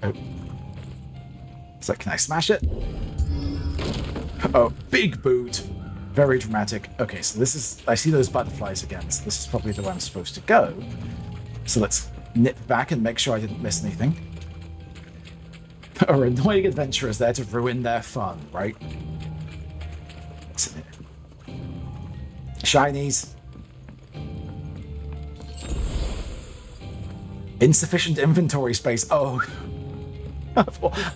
Oh. So can I smash it? Oh, big boot. Very dramatic. Okay, so this is... I see those butterflies again, so this is probably the way I'm supposed to go. So let's nip back and make sure I didn't miss anything. Our annoying adventurers there to ruin their fun, right? Shinies. Insufficient inventory space. Oh,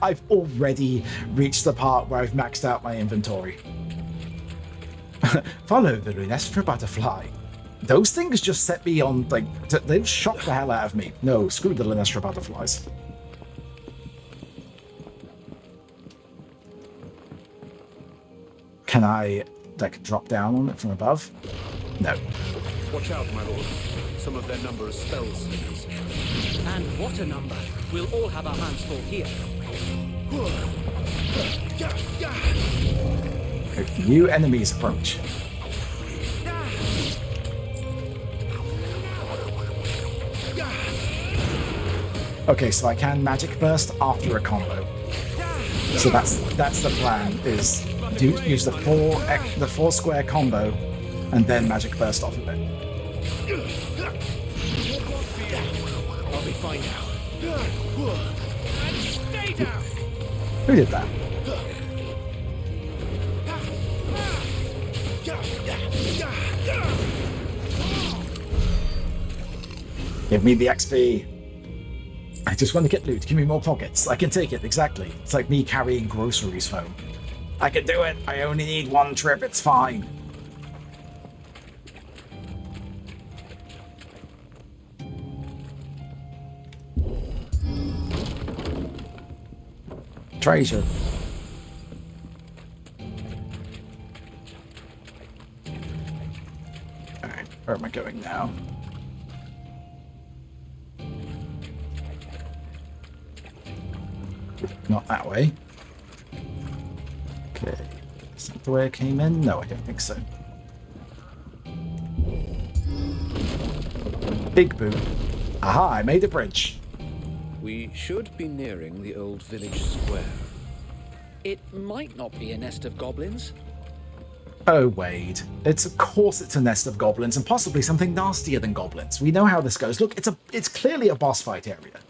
I've already reached the part where I've maxed out my inventory. Follow the Lunestra butterfly. Those things just set me on, like, they shock the hell out of me. No, screw the Lunestra butterflies. Can I, like, drop down on it from above? No. Watch out, my lord. Some of their number are spell slingers. And what a number. We'll all have our hands full here. New enemies approach. Okay, so I can magic burst after a combo. So that's the plan, is use the four square combo and then magic burst off of it. I'll be fine now. And stay down. Who did that? Give me the XP. I just want to get loot. Give me more pockets. I can take it, exactly. It's like me carrying groceries home. I can do it. I only need one trip. It's fine. Treasure. Alright, where am I going now? Not that way. Okay. Is that the way I came in? No, I don't think so. Big boot. Aha, I made a bridge. We should be nearing the old village square. It might not be a nest of goblins. Oh, Wade. Of course it's a nest of goblins, and possibly something nastier than goblins. We know how this goes. Look, it's clearly a boss fight area.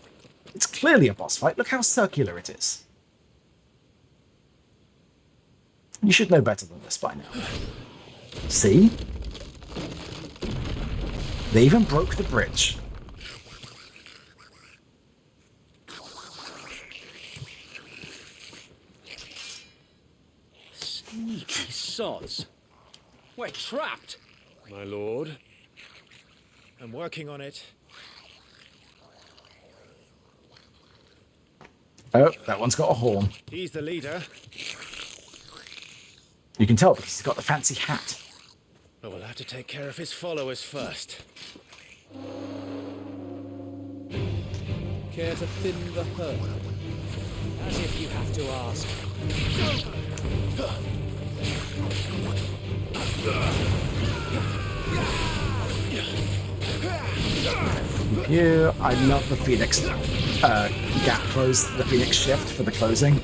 It's clearly a boss fight. Look how circular it is. You should know better than this by now. See? They even broke the bridge. Sneaky sods. We're trapped. My lord. I'm working on it. Oh, that one's got a horn. He's the leader. You can tell because he's got the fancy hat. But we'll have to take care of his followers first. Care to thin the herd? As if you have to ask. Here, I love the Phoenix gap close, the Phoenix shift for the closing.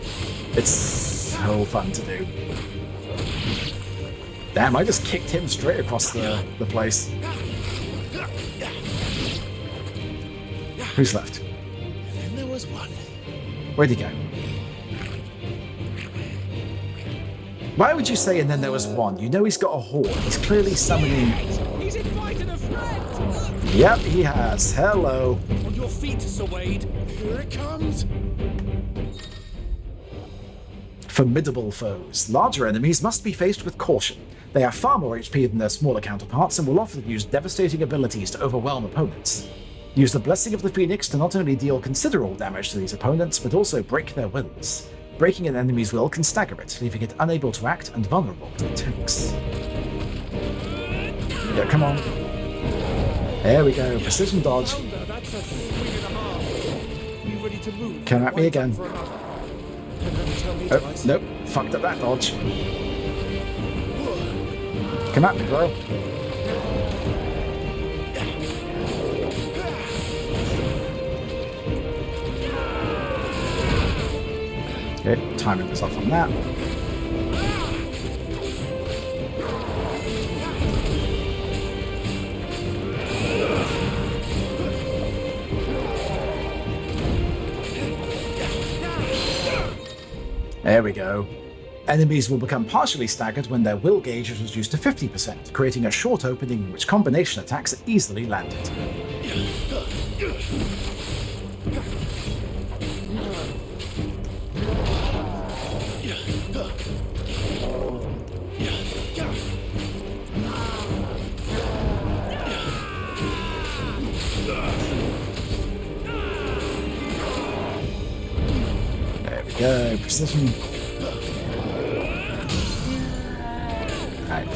It's so fun to do. Damn, I just kicked him straight across the place. Who's left? And there was one. Where'd he go? Why would you say and then there was one? You know he's got a horde. He's clearly summoning... He's invited a friend! Yep, he has. Hello. On your feet, Sir Wade. Here it comes. Formidable foes. Larger enemies must be faced with caution. They have far more HP than their smaller counterparts and will often use devastating abilities to overwhelm opponents. Use the Blessing of the Phoenix to not only deal considerable damage to these opponents, but also break their wills. Breaking an enemy's will can stagger it, leaving it unable to act and vulnerable to attacks. Yeah, come on. There we go, precision dodge. Come at me again. Oh, nope, fucked up that dodge. Come at me, bro. Okay, timing was off on that. There we go. Enemies will become partially staggered when their will gauge is reduced to 50%, creating a short opening in which combination attacks are easily landed. There we go, precision. Right.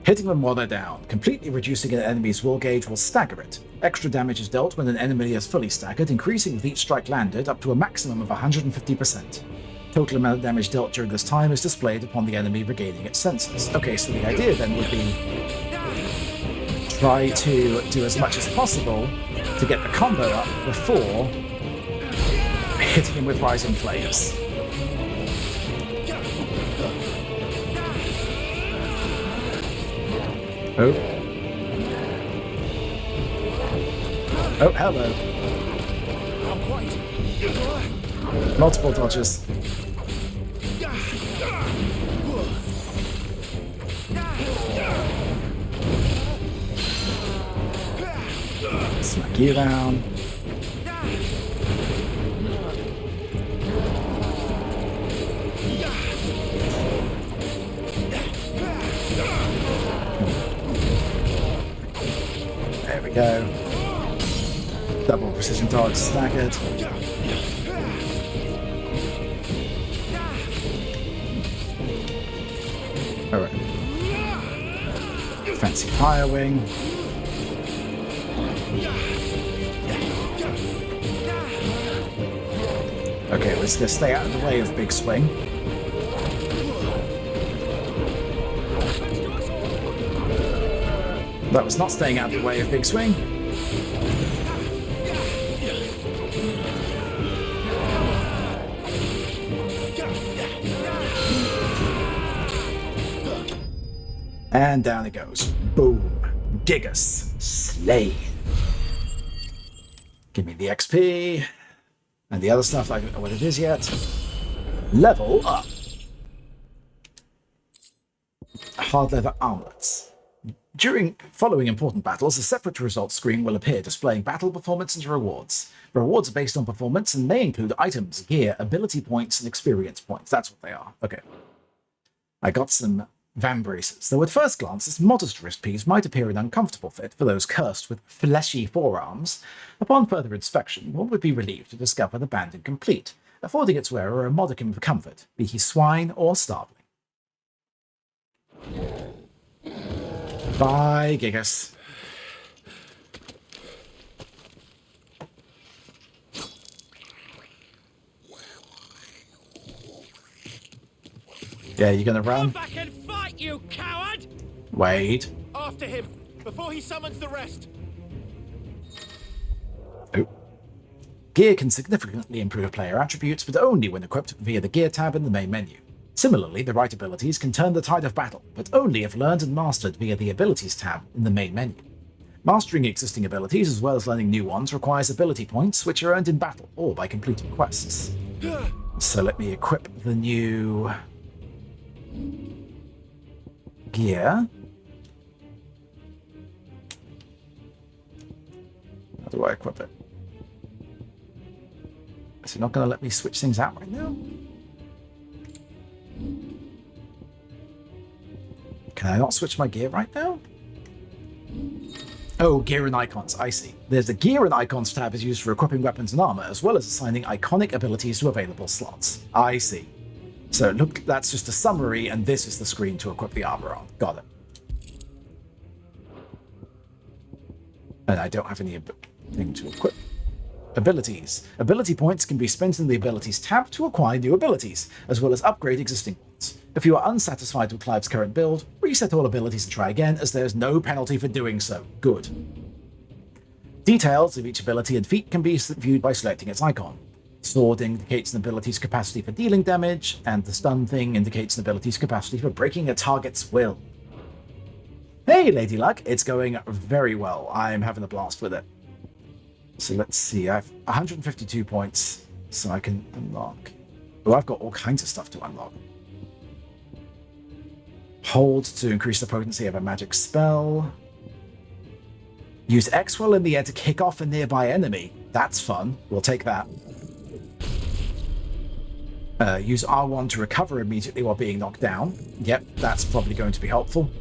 Hitting them while they're down, completely reducing an enemy's will gauge will stagger it. Extra damage is dealt when an enemy is fully staggered, increasing with each strike landed up to a maximum of 150%. Total amount of damage dealt during this time is displayed upon the enemy regaining its senses. Okay, so the idea then would be try to do as much as possible to get the combo up before hitting him with Rising Flames. Oh. Oh, hello. Multiple dodges. Smack you down. There we go. Double precision dodge staggered. Alright. Fancy fire wing. Okay, let's just stay out of the way of Big Swing. That was not staying out of the way of Big Swing. And down it goes. Boom. Gigas. Slay. Give me the XP. And the other stuff, I don't know what it is yet. Level up. Hard leather armlets. During following important battles, a separate results screen will appear displaying battle performance and rewards. Rewards are based on performance and may include items, gear, ability points, and experience points. That's what they are. Okay. I got some vambraces, though at first glance this modest wrist piece might appear an uncomfortable fit for those cursed with fleshy forearms. Upon further inspection, one would be relieved to discover the band incomplete, affording its wearer a modicum of comfort, be he swine or starveling. Bye, Gigas. Yeah, you're gonna run? Come back and fight, you coward! Wait. After him, before he summons the rest. Oh. Gear can significantly improve player attributes, but only when equipped via the Gear tab in the main menu. Similarly, the right abilities can turn the tide of battle, but only if learned and mastered via the Abilities tab in the main menu. Mastering existing abilities as well as learning new ones requires ability points, which are earned in battle or by completing quests. So let me equip the new gear. How do I equip it? Is it not going to let me switch things out right now? Can I not switch my gear right now? Oh, gear and icons, I see. There's the gear and icons tab is used for equipping weapons and armor, as well as assigning iconic abilities to available slots. I see. So look, that's just a summary, and this is the screen to equip the armor on. Got it. And I don't have anything to equip. Abilities. Ability points can be spent in the Abilities tab to acquire new abilities, as well as upgrade existing ones. If you are unsatisfied with Clive's current build, reset all abilities and try again, as there is no penalty for doing so. Good. Details of each ability and feat can be viewed by selecting its icon. Sword indicates an ability's capacity for dealing damage, and the stun thing indicates an ability's capacity for breaking a target's will. Hey, Lady Luck, it's going very well. I'm having a blast with it. So let's see, I have 152 points, so I can unlock. Oh, I've got all kinds of stuff to unlock. Hold to increase the potency of a magic spell. Use X while in the air to kick off a nearby enemy. That's fun. We'll take that. Use R1 to recover immediately while being knocked down. Yep, that's probably going to be helpful.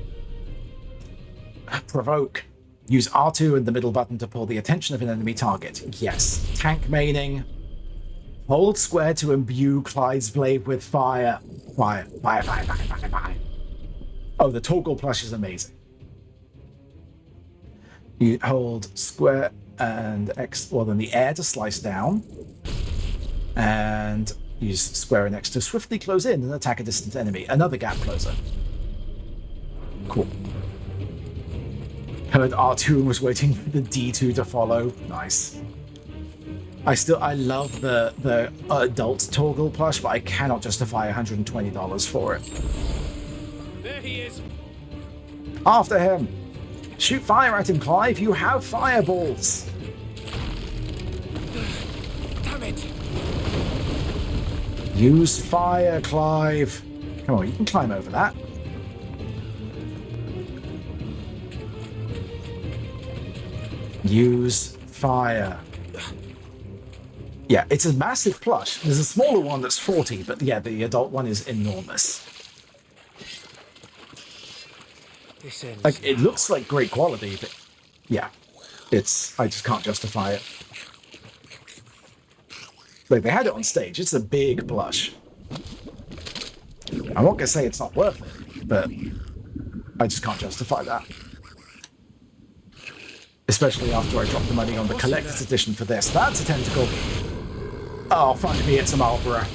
Provoke. Use R2 and the middle button to pull the attention of an enemy target. Yes. Tank maining. Hold square to imbue Clyde's blade with fire. Fire. Fire, fire, fire, fire, fire. Oh, the toggle plush is amazing. You hold square and X, or then the air to slice down. And use square and X to swiftly close in and attack a distant enemy. Another gap closer. Cool. Heard R2 and was waiting for the D2 to follow. Nice. I love the adult toggle plush, but I cannot justify $120 for it. There he is. After him. Shoot fire at him, Clive. You have fireballs. Damn it. Use fire, Clive. Come on, you can climb over that. Use fire. Yeah, it's a massive plush. There's a smaller one that's 40, but yeah, the adult one is enormous. Like, it looks like great quality, but yeah, I just can't justify it. Like, they had it on stage. It's a big plush. I'm not gonna say it's not worth it, but I just can't justify that. Especially after I dropped the money on the collector's edition for this. That's a tentacle. Oh, fuck me, it's a Marlborough.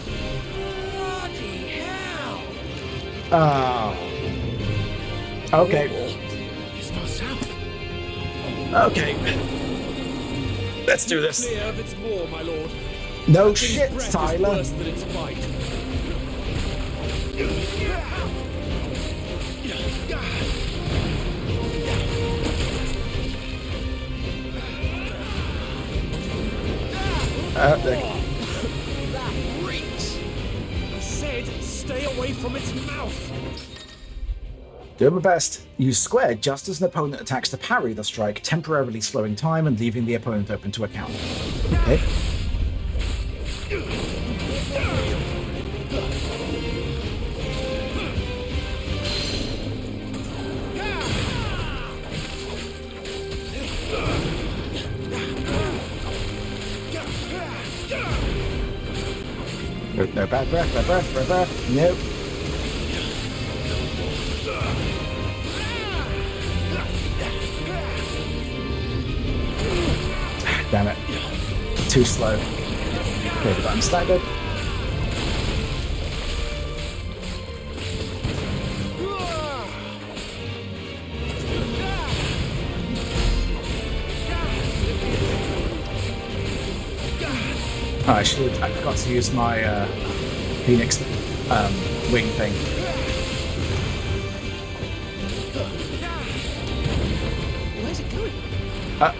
Bloody hell! Oh. Okay. It's not south. Okay. Let's do this. Clear of its maw, my lord. No Its shit, breath is Tyler. worse than its bite. That reeks. I said, stay away from its mouth. Do my best. Use square just as an opponent attacks to parry the strike, temporarily slowing time and leaving the opponent open to a counter. Okay. No bad breath, bad breath, bad breath. Nope. Damn it. Too slow. Okay, but I'm staggered. I forgot to use my Phoenix wing thing. Where's it going?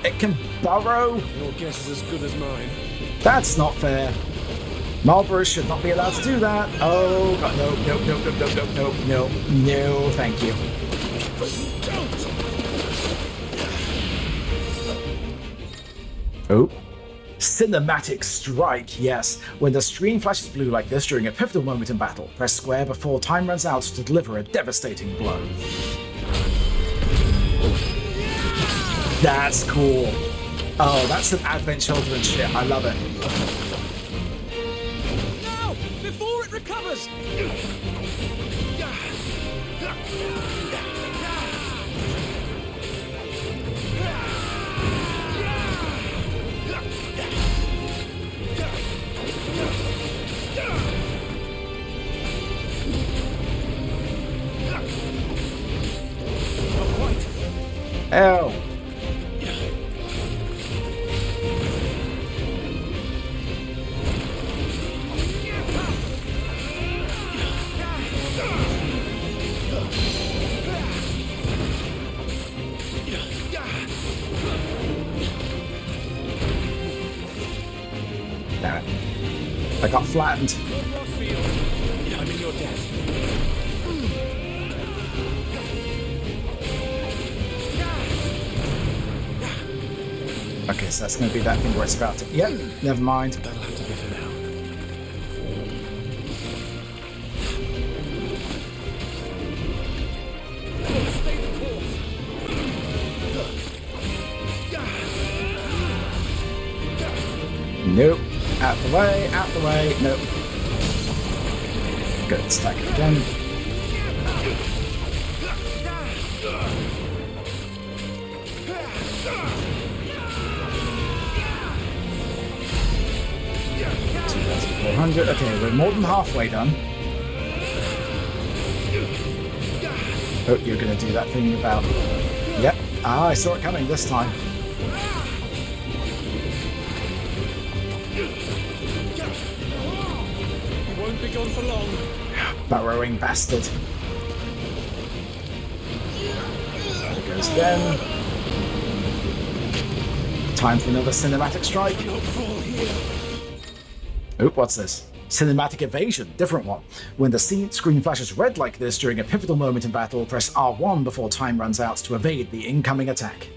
It can burrow. Your guess is as good as mine. That's not fair. Marlborough should not be allowed to do that. Oh, God, no, no, no, no, no, no, no, no, no, thank you. Oh. Cinematic strike, yes. When the screen flashes blue like this during a pivotal moment in battle, press square before time runs out to deliver a devastating blow. That's cool. Oh, that's some Advent Children shit. I love it. Now! Before it recovers! Ow. Damn it. I got flattened. I'm in your debt. Okay, so that's going to be that thing where it's about to... Yep, never mind. That'll have to be for now. Nope. Out the way, out the way. Nope. Good, stack it again. Okay, we're more than halfway done. Oh, you're going to do that thing about... Yep. Ah, I saw it coming this time. You won't be gone for long. Burrowing bastard. There goes again. Time for another cinematic strike. Oop, what's this? Cinematic evasion, different one. When the screen flashes red like this during a pivotal moment in battle, press R1 before time runs out to evade the incoming attack.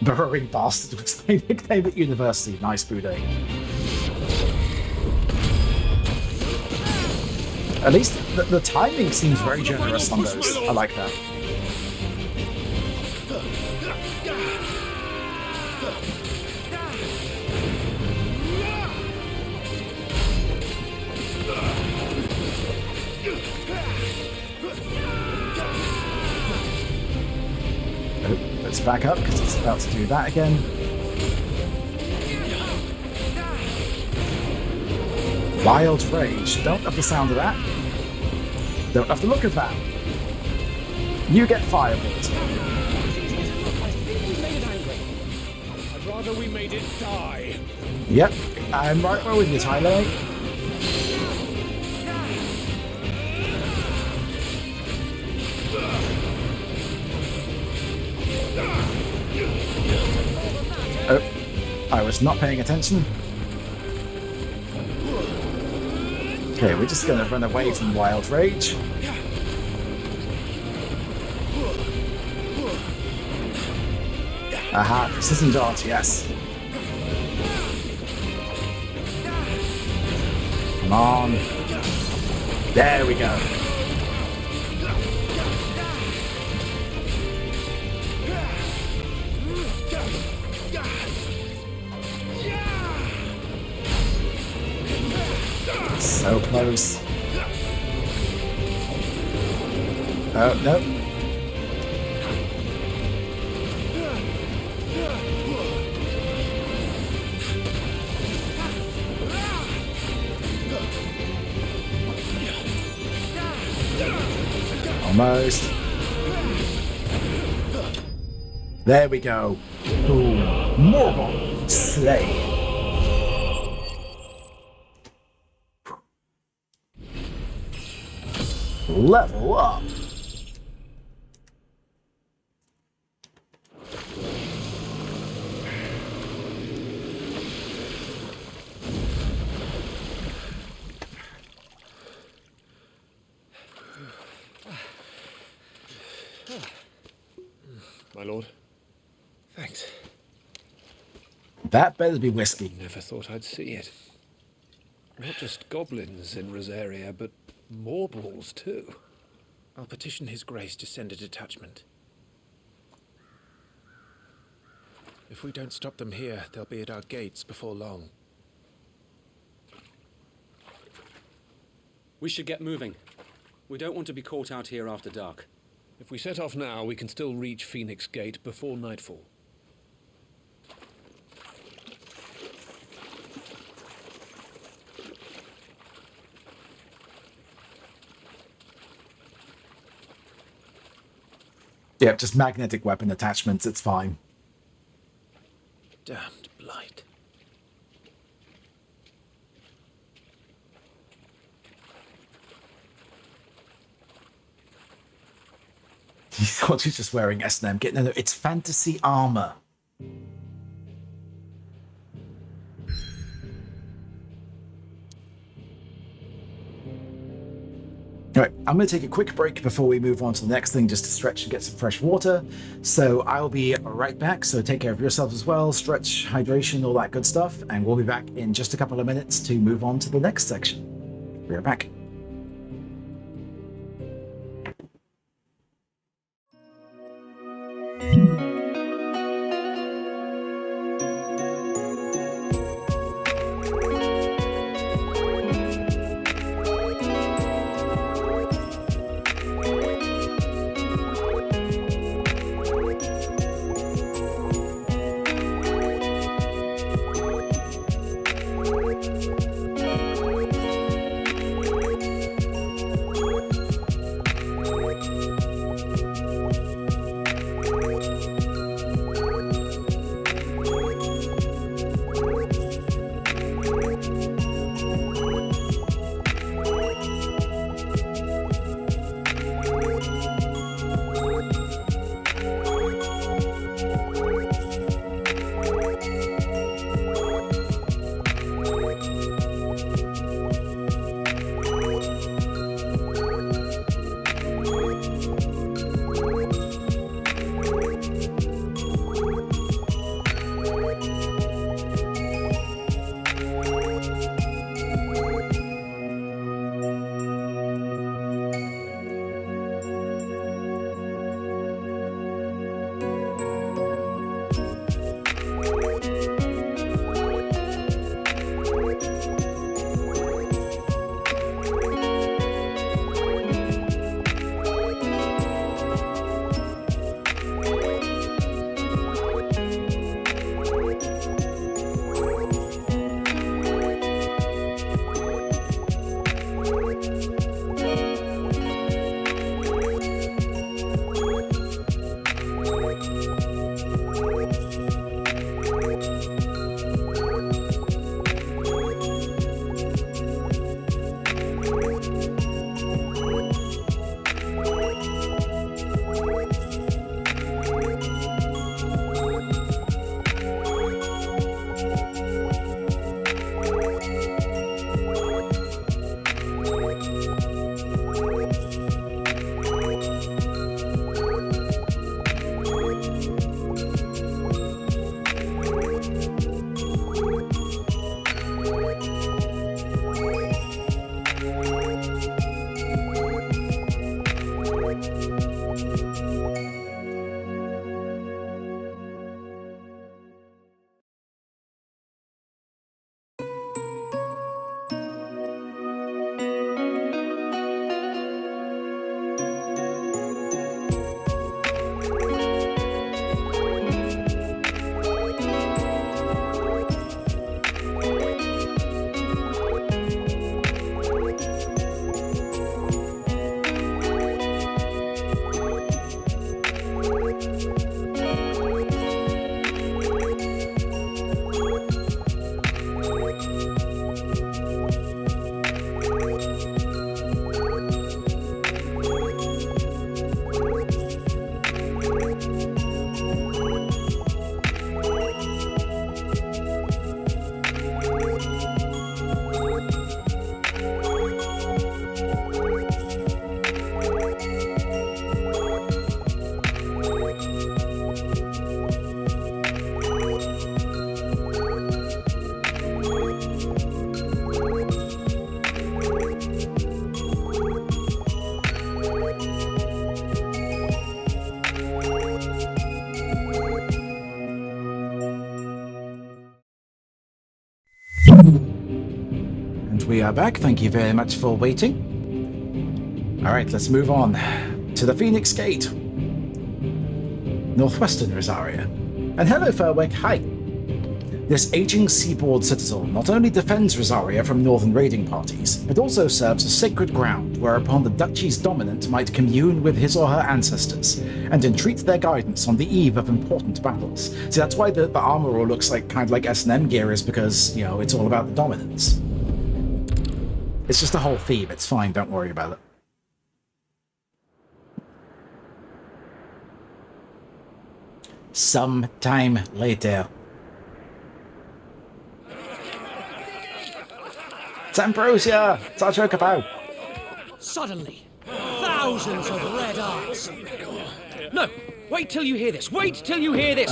Burrowing bastard was my nickname at university. Nice, Boudet. At least the timing seems very generous on those. I like that. Let's back up because it's about to do that again. Wild Rage. Don't love the sound of that. Don't love the look of that. You get fireballed. I think we made it angry. I'd rather we made it die. Yep, I'm right there with you, Tyler. Oh, I was not paying attention. Okay, we're just going to run away from Wild Rage. Aha, precision dodge, yes. Come on. There we go. So close. Oh, no. Almost. There we go. Boom. Morbol. Slay. Level up. My lord. Thanks. That better be whiskey. Never thought I'd see it. Not just goblins in Rosaria, but morbles too. I'll petition His Grace to send a detachment. If we don't stop them here, they'll be at our gates before long. We should get moving. We don't want to be caught out here after dark. If we set off now, we can still reach Phoenix Gate before nightfall. Yeah, just magnetic weapon attachments, it's fine. Damned blight. He thought he was just wearing S&M kit. No, it's fantasy armor. All right, I'm going to take a quick break before we move on to the next thing, just to stretch and get some fresh water. So I'll be right back. So take care of yourselves as well. Stretch, hydration, all that good stuff. And we'll be back in just a couple of minutes to move on to the next section. Be right back. And we are back. Thank you very much for waiting. Alright, let's move on to the Phoenix Gate. Northwestern Rosaria. And hello, Furwick. Hi. This aging seaboard citadel not only defends Rosaria from northern raiding parties, but also serves as sacred ground whereupon the duchy's dominant might commune with his or her ancestors, and entreat their guidance on the eve of important battles. See, that's why the armor all looks like kind of like S&M gear, is because, you know, it's all about the dominance. It's just a whole theme. It's fine. Don't worry about it. Some time later. It's Ambrosia! It's our Chocobo! Suddenly, thousands of red eyes. No, wait till you hear this. Wait till you hear this.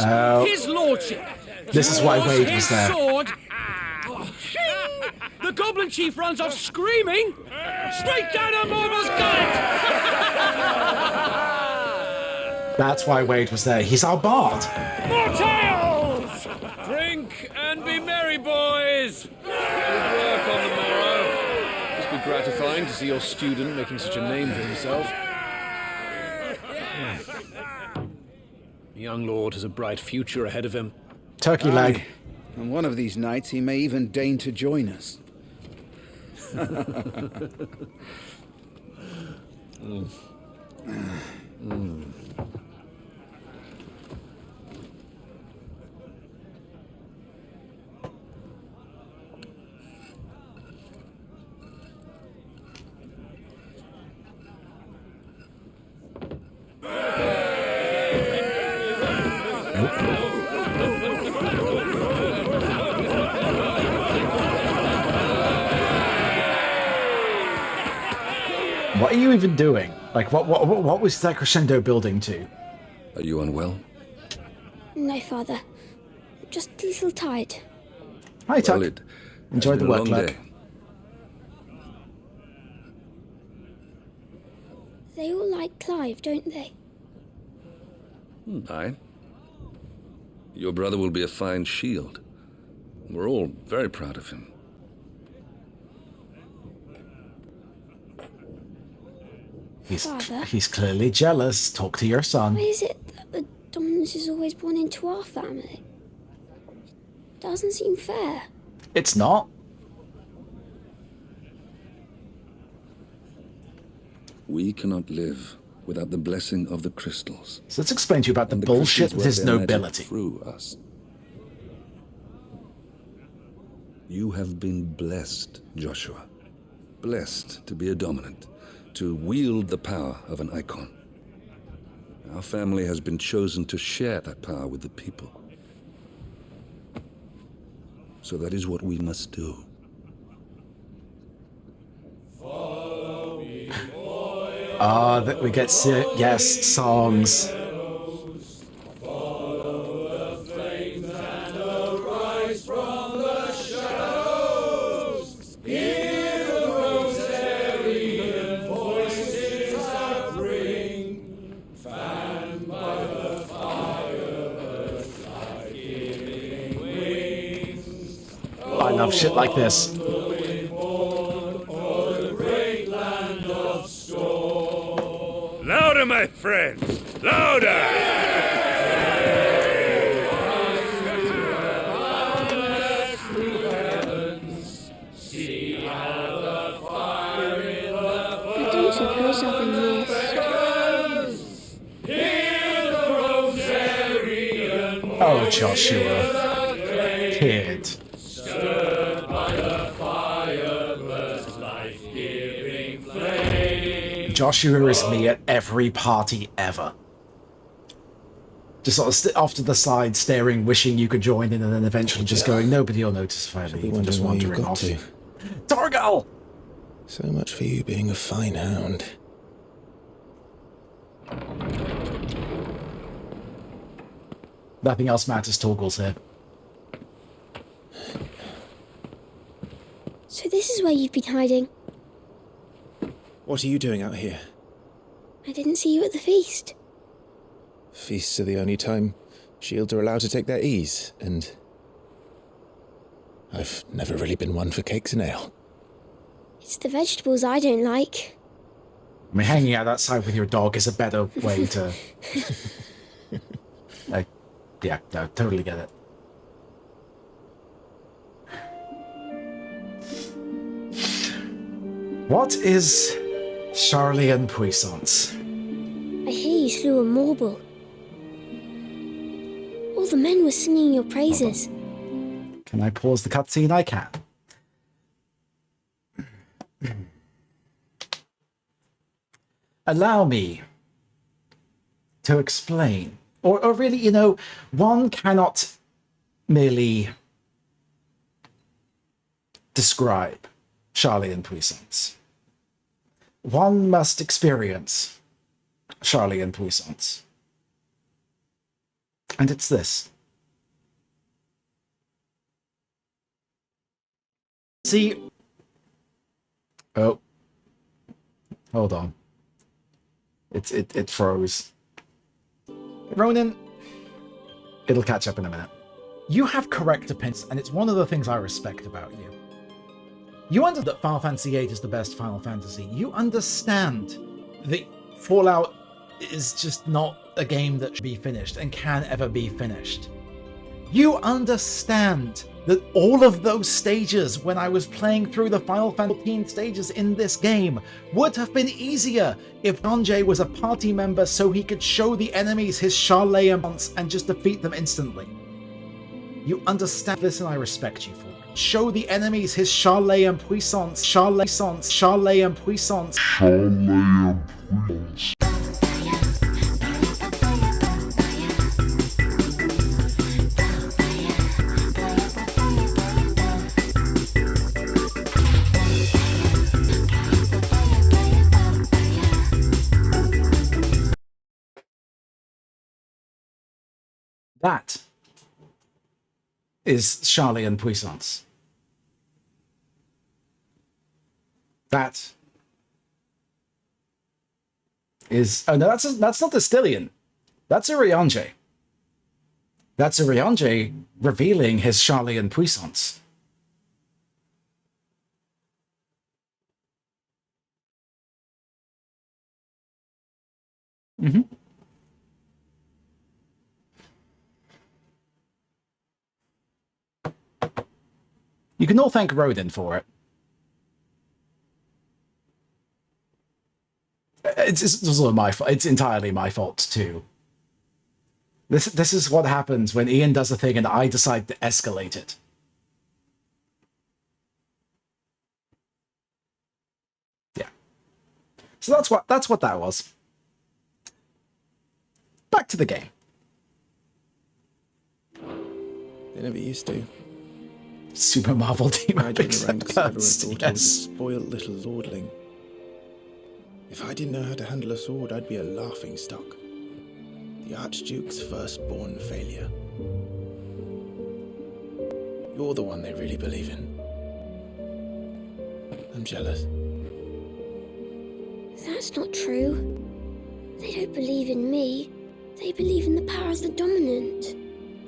His lordship. This is why Wade was there. Sword. The goblin chief runs off screaming. Straight down a Mormor's gullet. That's why Wade was there. He's our bard. More tales! Drink and be merry, boys! Good work on the morrow. Must be gratifying to see your student making such a name for himself. The young lord has a bright future ahead of him. Turkey leg. And one of these nights he may even deign to join us. What are you even doing? Like, what was that crescendo building to? Are you unwell? No, Father. Just a little tired. Hi, Tuck. Well, Enjoy the work, lad. They all like Clive, don't they? Aye. Your brother will be a fine shield. We're all very proud of him. He's clearly jealous. Talk to your son. Why is it that the dominance is always born into our family? It doesn't seem fair. It's not. We cannot live without the blessing of the crystals. So let's explain to you about the bullshit that is nobility. Through us. You have been blessed, Joshua. Blessed to be a dominant, to wield the power of an icon. Our family has been chosen to share that power with the people. So that is what we must do. Ah, that we get yes, songs. I love shit like this. Louder, my friends! Louder! I don't suppose I've been missed. Oh, Joshua. Kid. Joshua is me at every party ever. Just sort of off to the side, staring, wishing you could join in, and then eventually just going, nobody will notice if I leave, and just wandering off. Torgal! So much for you being a fine hound. Nothing else matters, Torgal's here. So this is where you've been hiding. What are you doing out here? I didn't see you at the feast. Feasts are the only time shields are allowed to take their ease, and I've never really been one for cakes and ale. It's the vegetables I don't like. I mean, hanging out outside with your dog is a better way to... yeah, no, totally get it. What is Charlian Puissance? I hear you slew a Morble. All the men were singing your praises. Can I pause the cutscene? I can. Allow me to explain. Or really, you know, one cannot merely describe Charlian Puissance. One must experience Charlian Puissance. And it's this. See... Oh. Hold on. It froze. Ronan, it'll catch up in a minute. You have correct opinions, and it's one of the things I respect about you. You understand that Final Fantasy VIII is the best Final Fantasy. You understand that Fallout is just not a game that should be finished and can ever be finished. You understand that all of those stages when I was playing through the Final Fantasy 14 stages in this game would have been easier if Sanjay was a party member so he could show the enemies his Charlayan and just defeat them instantly. You understand this and I respect you for it. Show the enemies his Charlayan Puissance, Charlayan Puissance. That is Charlian Puissance. That is... Oh, no, that's not the Stillion. That's Urianger. That's Urianger revealing his Charlian Puissance. Mm-hmm. You can all thank Rodin for it. It's also my fault. It's entirely my fault too. This is what happens when Ian does a thing and I decide to escalate it. Yeah. So that's what that was. Back to the game. They never used to. Super Marvel team up except everyone cuts, thought I was a yes. spoiled little lordling. If I didn't know how to handle a sword, I'd be a laughing stock. The Archduke's firstborn failure. You're the one they really believe in. I'm jealous. That's not true. They don't believe in me. They believe in the power of the dominant.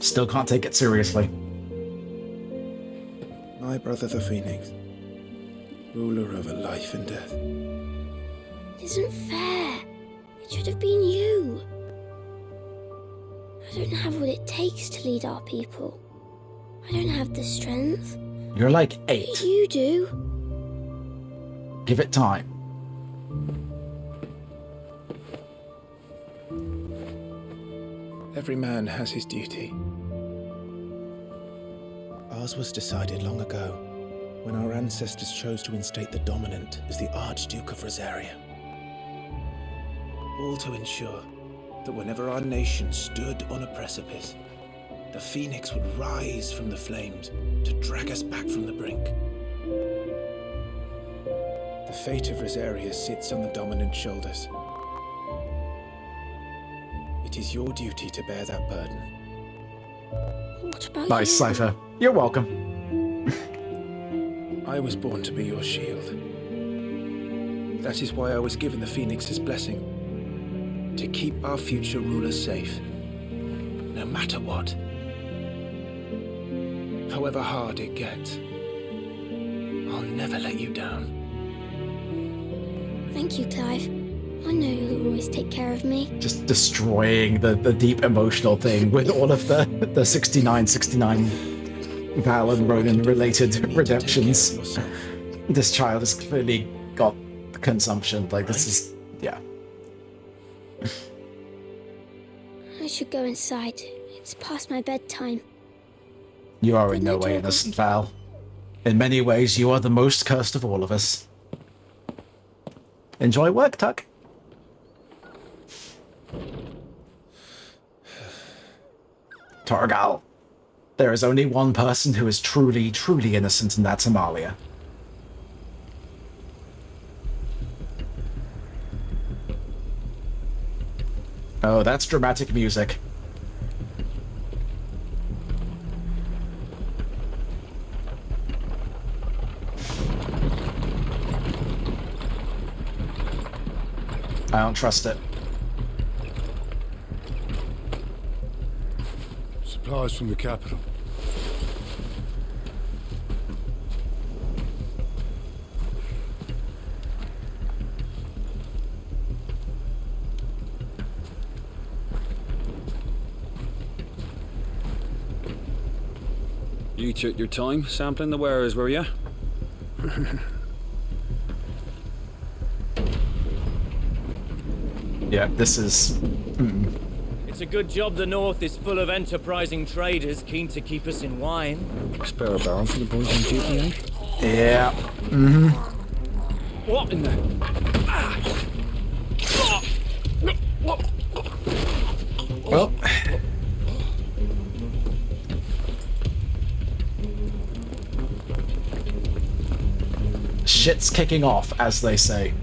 Still can't take it seriously. My brother the Phoenix, ruler over life and death. It isn't fair. It should have been you. I don't have what it takes to lead our people. I don't have the strength. You're like 8. You do. Give it time. Every man has his duty. Ours was decided long ago, when our ancestors chose to instate the dominant as the Archduke of Rosaria. All to ensure that whenever our nation stood on a precipice, the Phoenix would rise from the flames to drag us back from the brink. The fate of Rosaria sits on the dominant's shoulders. It is your duty to bear that burden. What about Nice, you? Cypher. You're welcome. I was born to be your shield. That is why I was given the Phoenix's blessing. To keep our future rulers safe. No matter what. however hard it gets. I'll never let you down. Thank you, Clive. I know you'll always take care of me. Just destroying the deep emotional thing with all of the 69 Val and Ronan related redemptions. This child has clearly got consumption. Like, this is, yeah. I should go inside. It's past my bedtime. You are in no way innocent, Val. In many ways, you are the most cursed of all of us. Enjoy work, Tuck. Torgal. There is only one person who is truly, truly innocent, and that's Amalia. Oh, that's dramatic music. I don't trust it. Supplies from the capital. You took your time sampling the wares, were you? Yeah, this is... It's a good job the North is full of enterprising traders keen to keep us in wine. Spare a barrel for the boys on duty, eh? Yeah. What in the... Well... Shit's kicking off, as they say.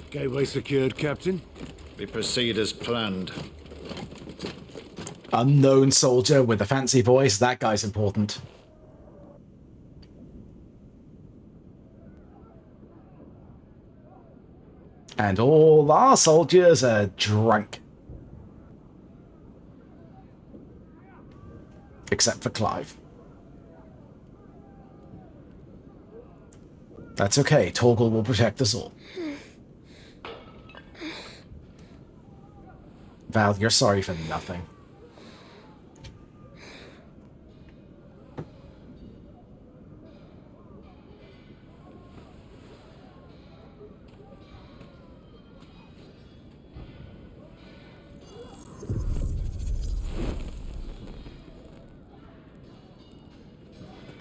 Gateway secured, Captain. We proceed as planned. Unknown soldier with a fancy voice, that guy's important. And all our soldiers are drunk. Except for Clive. That's okay, Torgal will protect us all. Val, you're sorry for nothing.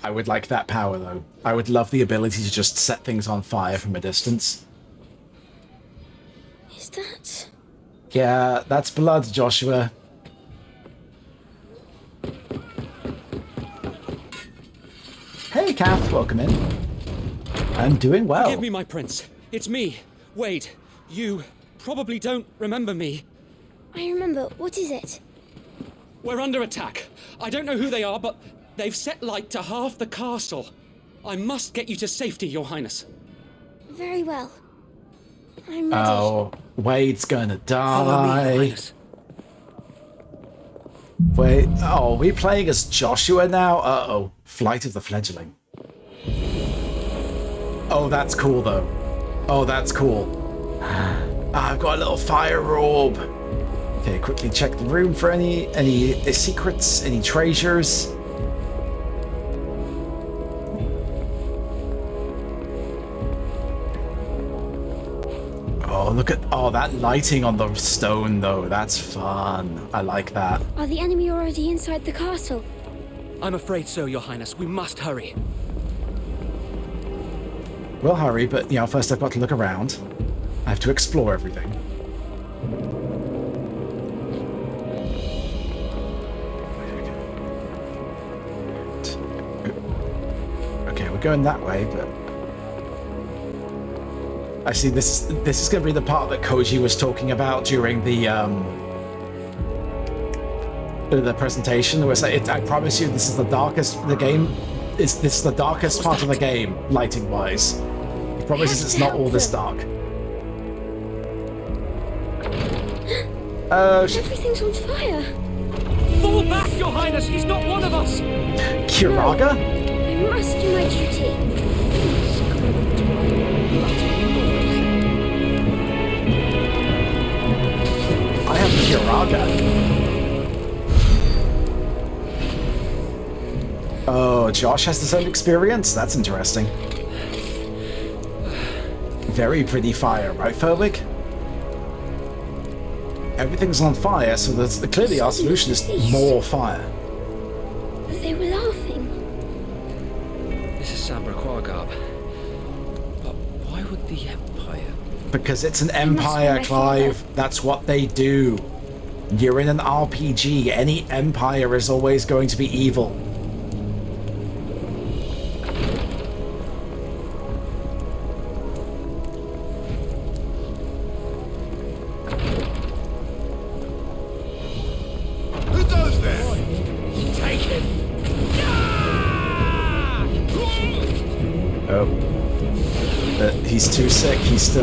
I would like that power, though. I would love the ability to just set things on fire from a distance. Is that... Yeah, that's blood, Joshua. Hey, Kath, welcome in. I'm doing well. Forgive me, my prince. It's me, Wade. You probably don't remember me. I remember. What is it? We're under attack. I don't know who they are, but they've set light to half the castle. I must get you to safety, Your Highness. Very well. I'm ready. Oh, Wade's gonna die. Follow me, Your Highness. Wait, oh, are we playing as Joshua now? Uh-oh. Flight of the Fledgling. Oh, that's cool, though. Oh, that's cool. I've got a little fire orb. Okay, quickly check the room for any secrets, any treasures. Oh, look at that lighting on the stone, though. That's fun. I like that. Are the enemy already inside the castle? I'm afraid so, Your Highness. We must hurry. We'll hurry, but, first I've got to look around. I have to explore everything. Okay, we're going that way, but... I see this is going to be the part that Koji was talking about during the the presentation. It was like, I promise you, this is the darkest the game. This is the darkest part of the game, lighting wise. I promise it's not all this dark. Everything's on fire. Fall back, Your Highness! He's not one of us! Kiraga? I must do my duty. I have Kiraga. Oh, Josh has his own experience? That's interesting. Very pretty fire, right, Furwick? Everything's on fire, so that's clearly our solution is more fire. They were laughing. This is Sabra Quagab. But why would the Empire... Because it's an empire, Clive. That's what they do. You're in an RPG. Any empire is always going to be evil. Who goes there? Take him! Oh. He's too sick. He's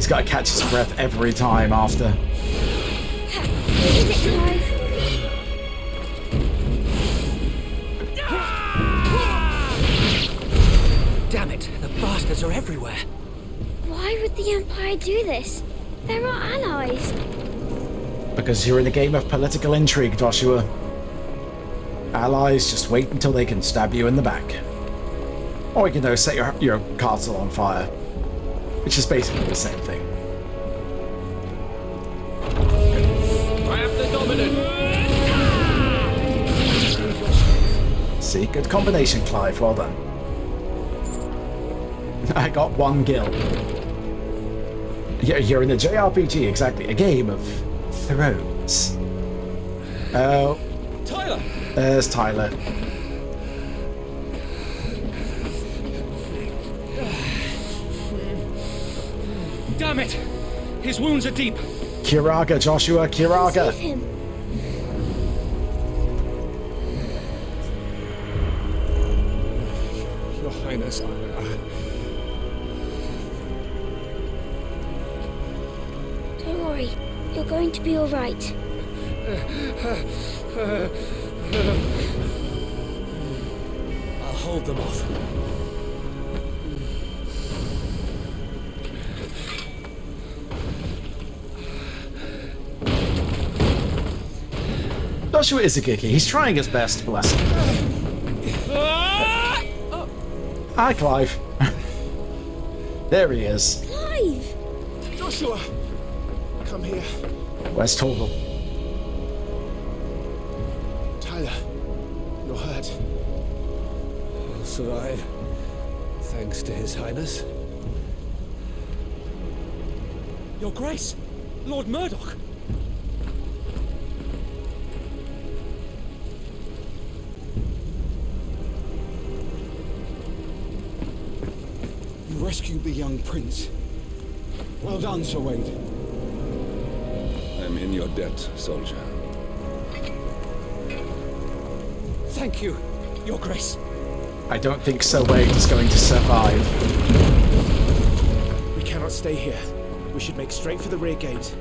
got to catch his breath every time after. Damn it, the bastards are everywhere. Why would the Empire do this? They're our allies. Because you're in a game of political intrigue, Joshua. Allies just wait until they can stab you in the back. Or you know, set your castle on fire. Which is basically the same thing. I have the dominant. See, good combination, Clive. Well done. I got one gil. You're in a JRPG, exactly. A game of thrones. Oh. Tyler! There's Tyler. Damn it! His wounds are deep. Kiraga, Joshua, Kiraga. Save him. Your Highness, Don't worry. You're going to be all right. I'll hold them off. Joshua is a geeky. He's trying his best, bless him. Hi, Clive. There he is. Clive! Joshua! Come here. Where's Torgal? Tyler, you're hurt. I'll survive. Thanks to His Highness. Your Grace! Lord Murdoch! You rescued the young prince. Well done, Sir Wade. I'm in your debt, soldier. Thank you, Your Grace. I don't think Sir Wade is going to survive. We cannot stay here. We should make straight for the rear gate.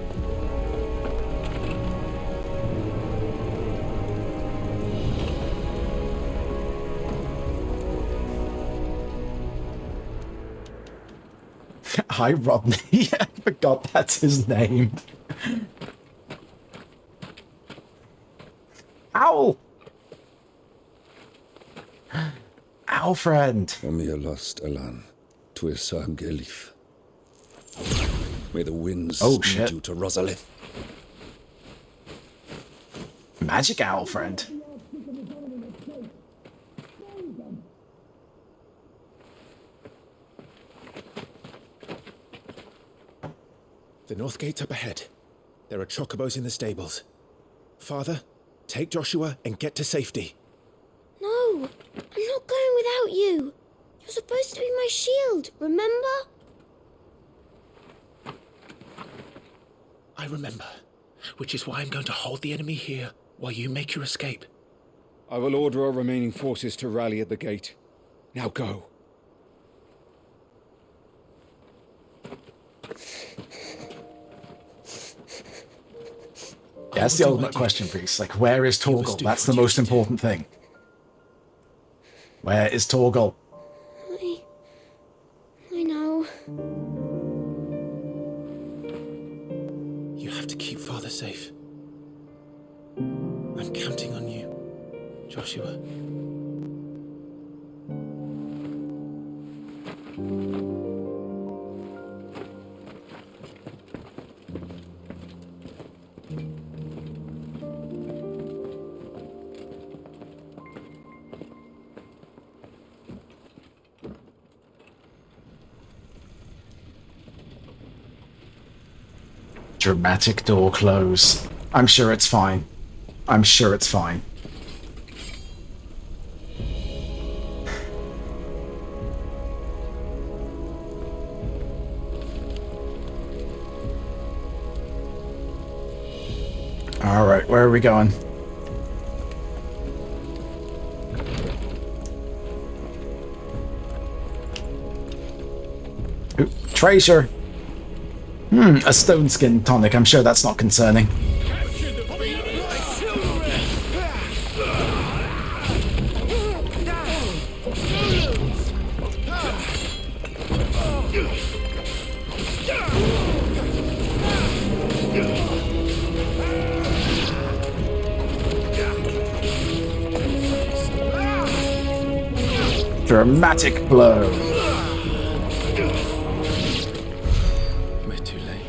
Hi, Rodney. I forgot that's his name. Owl! Owl friend. Amir lost Alan. Tuisa Gelif. May the winds lead you to Rosalith. Magic owl friend. The north gate's up ahead. There are chocobos in the stables. Father, take Joshua and get to safety. No, I'm not going without you. You're supposed to be my shield, remember? I remember, which is why I'm going to hold the enemy here while you make your escape. I will order our remaining forces to rally at the gate. Now go. Yeah, that's the ultimate question, Priest. Like, where is Torgal? That's the most important thing. Where is Torgal? I know. You have to keep Father safe. I'm counting on you, Joshua. Dramatic door close. I'm sure it's fine. I'm sure it's fine. Alright, where are we going? Ooh, treasure! A stone skin tonic. I'm sure that's not concerning. Dramatic blow. We're too late.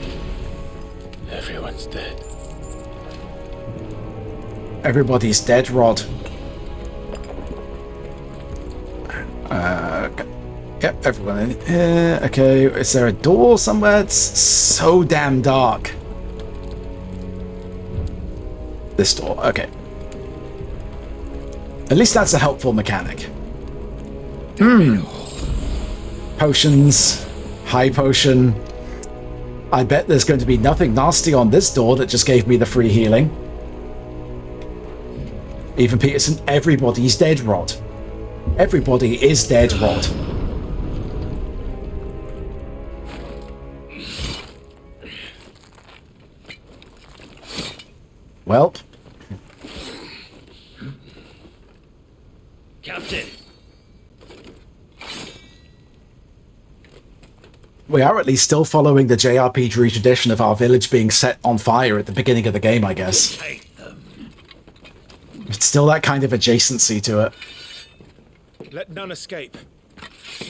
Everyone's dead. Everybody's dead, Rod. Yep, everyone in here. Okay, is there a door somewhere? It's so damn dark. This door, okay. At least that's a helpful mechanic. Potions. High potion. I bet there's going to be nothing nasty on this door that just gave me the free healing. Even Peterson, everybody's dead, Rod. Everybody is dead, Rod. Well. Captain. We are at least still following the JRPG tradition of our village being set on fire at the beginning of the game, I guess. It's still that kind of adjacency to it. Let none escape.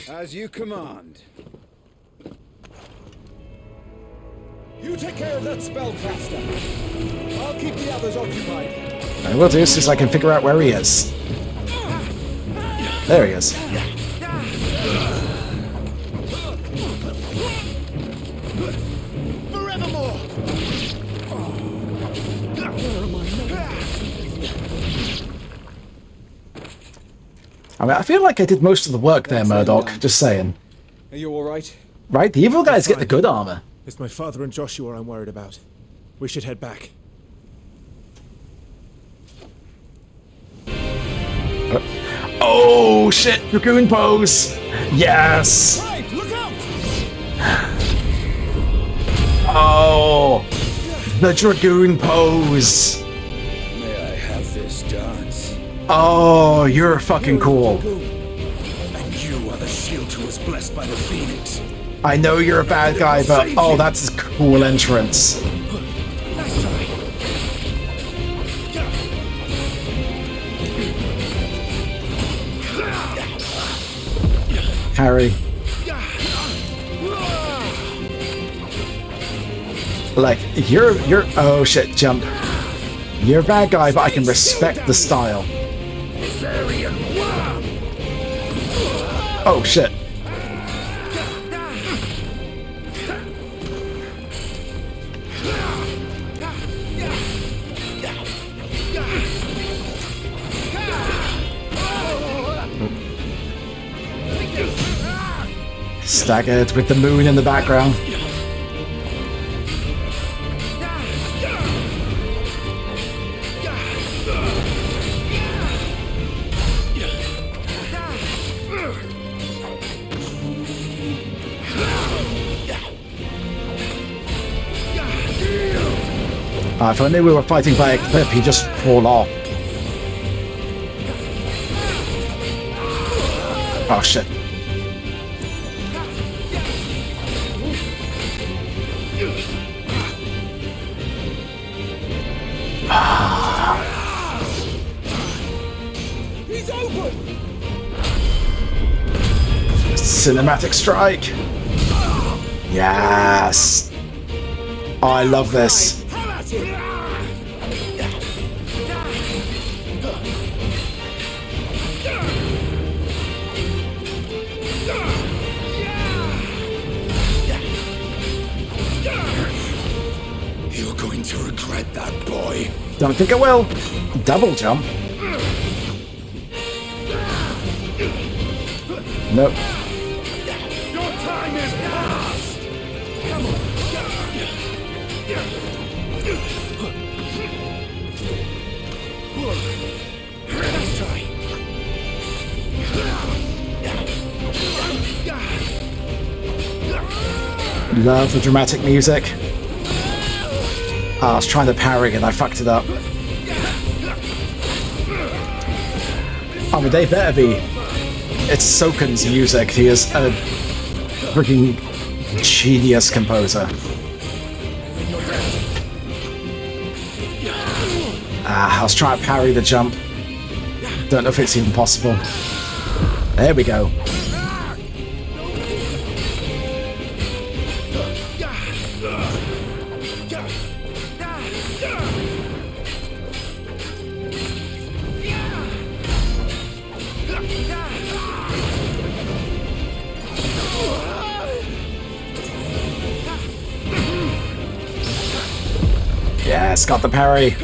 As you command. You take care of that spellcaster. I'll keep the others occupied. I will do, since I can figure out where he is. There he is. Forevermore. I mean, I feel like I did most of the work there, Murdoch. Just saying. Are you all right? Right? The evil guys get the good armor. It's my father and Joshua I'm worried about. We should head back. Oh, shit! Dragoon pose! Yes! Right, look out! Oh! The Dragoon pose! May I have this dance? Oh, you're fucking cool. And you are the shield who was blessed by the Phoenix. I know you're a bad guy, but oh, that's a cool entrance. Harry. Like, you're oh shit, jump. You're a bad guy, but I can respect the style. Oh shit. Staggered with the moon in the background. If I knew we were fighting by a cliff, he'd just fall off. Oh, shit. He's open! Cinematic strike. Yes. Oh, I love this. You're going to regret that, boy. Don't think I will. Double jump. Nope. Your time is past. Come on. Let's try. Love the dramatic music. I was trying to parry and I fucked it up. Oh, but they better be. It's Soken's music. He is a freaking genius composer. I was trying to parry the jump. Don't know if it's even possible. There we go. Yes, got the parry.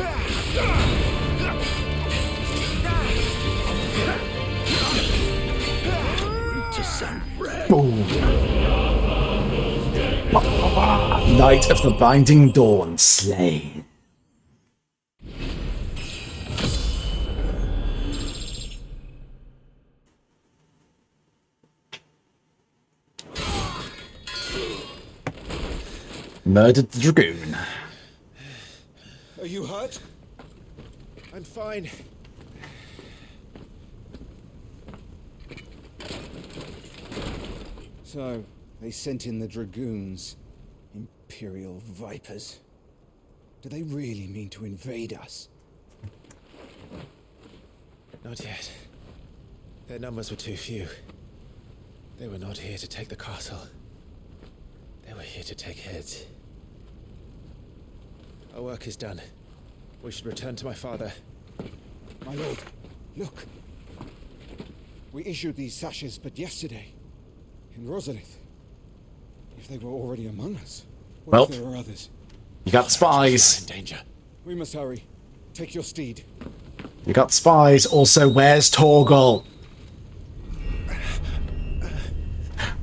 Boom. Night of the Binding Dawn slain. Murdered the Dragoon. Are you hurt? I'm fine. So, they sent in the Dragoons. Imperial vipers. Do they really mean to invade us? Not yet. Their numbers were too few. They were not here to take the castle. They were here to take heads. Our work is done. We should return to my father. My lord, look. We issued these sashes but yesterday. In Rosalith. If they were already among us. What if there are others? You got spies. Danger. We must hurry. Take your steed. You got spies. Also, where's Torgal?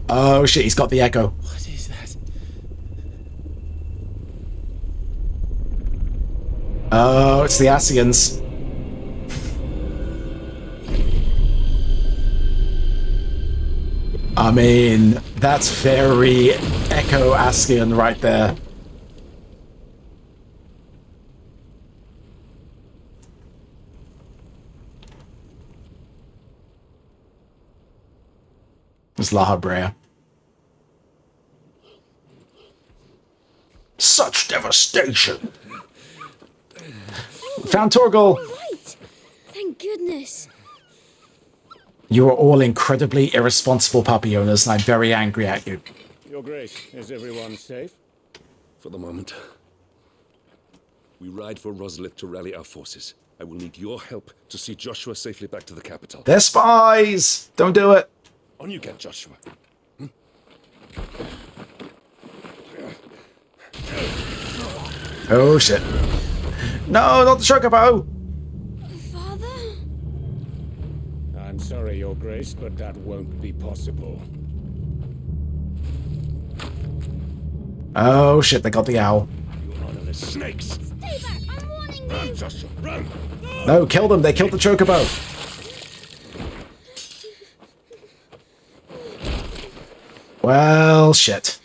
Oh shit, he's got the echo. What is that? Oh, it's the Asians. I mean, that's very Echo Asian right there. It's La Habrea. Such devastation! Found Torgal! Right. Thank goodness. You are all incredibly irresponsible puppy owners, and I'm very angry at you. Your Grace, is everyone safe? For the moment. We ride for Rosalith to rally our forces. I will need your help to see Joshua safely back to the capital. They're spies! Don't do it! On you get, Joshua. Oh shit. No, not the Chocobo! I'm sorry, Your Grace, but that won't be possible. Oh shit, they got the owl. You honorless snakes! Stay back! I'm warning you! Run, Joshua, run! No, kill them! They killed the Chocobo! Well, shit.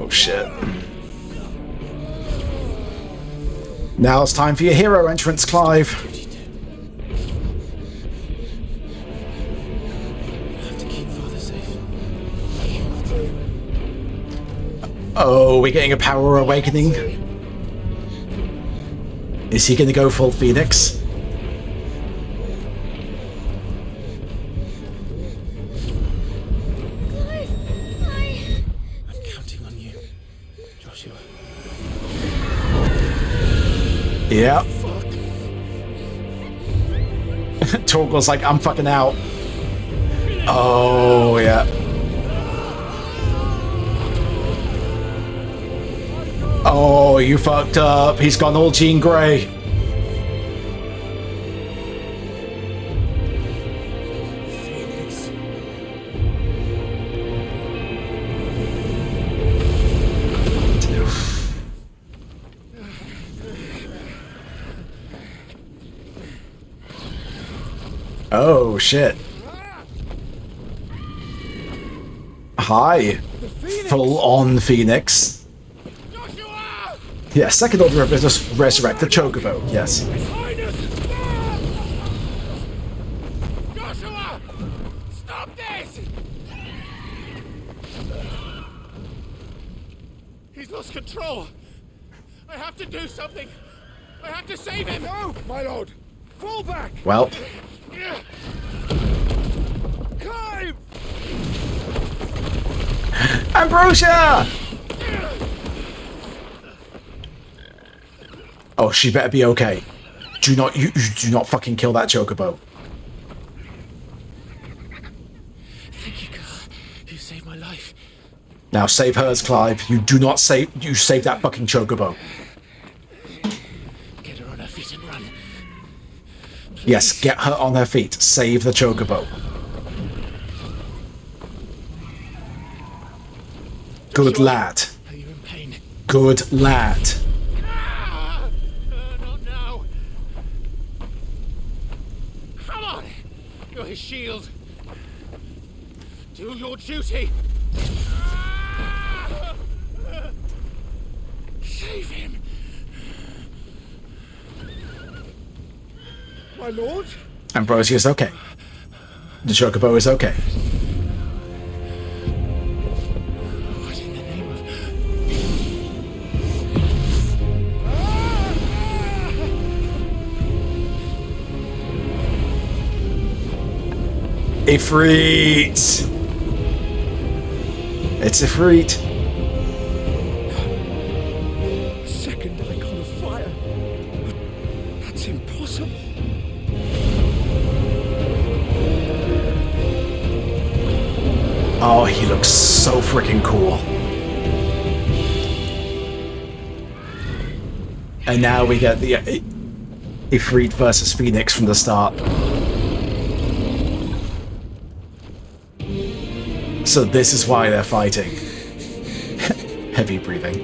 shit. Now it's time for your hero entrance, Clive. Oh, we're getting a power awakening. Is he gonna go full Phoenix? I'm counting on you, Joshua. Yeah. Torgal's like, I'm fucking out. Oh, yeah. Oh, you fucked up. He's gone all Jean Grey. Oh, shit. Hi. Full-on Phoenix. Yeah, second order of business, resurrect the Chocobo, yes. Joshua! Stop this! He's lost control. I have to do something. I have to save him. No, my lord. Fall back. Well. Climb! Ambrosia! Oh, she better be okay. Do not, you do not fucking kill that Chocobo. Thank you, God. You saved my life. Now save hers, Clive. You do not save, you save that fucking Chocobo. Get her on her feet and run. Yes, get her on her feet. Save the Chocobo. Good lad. Are you in pain? Good lad. Not now. Come on. You're his shield. Do your duty. Save him. My lord? Ambrosia's okay. The Chocobo is okay. Ifrit! It's Ifrit. Second icon of fire. That's impossible. Oh, he looks so freaking cool. And now we get the Ifrit versus Phoenix from the start. So this is why they're fighting. Heavy breathing.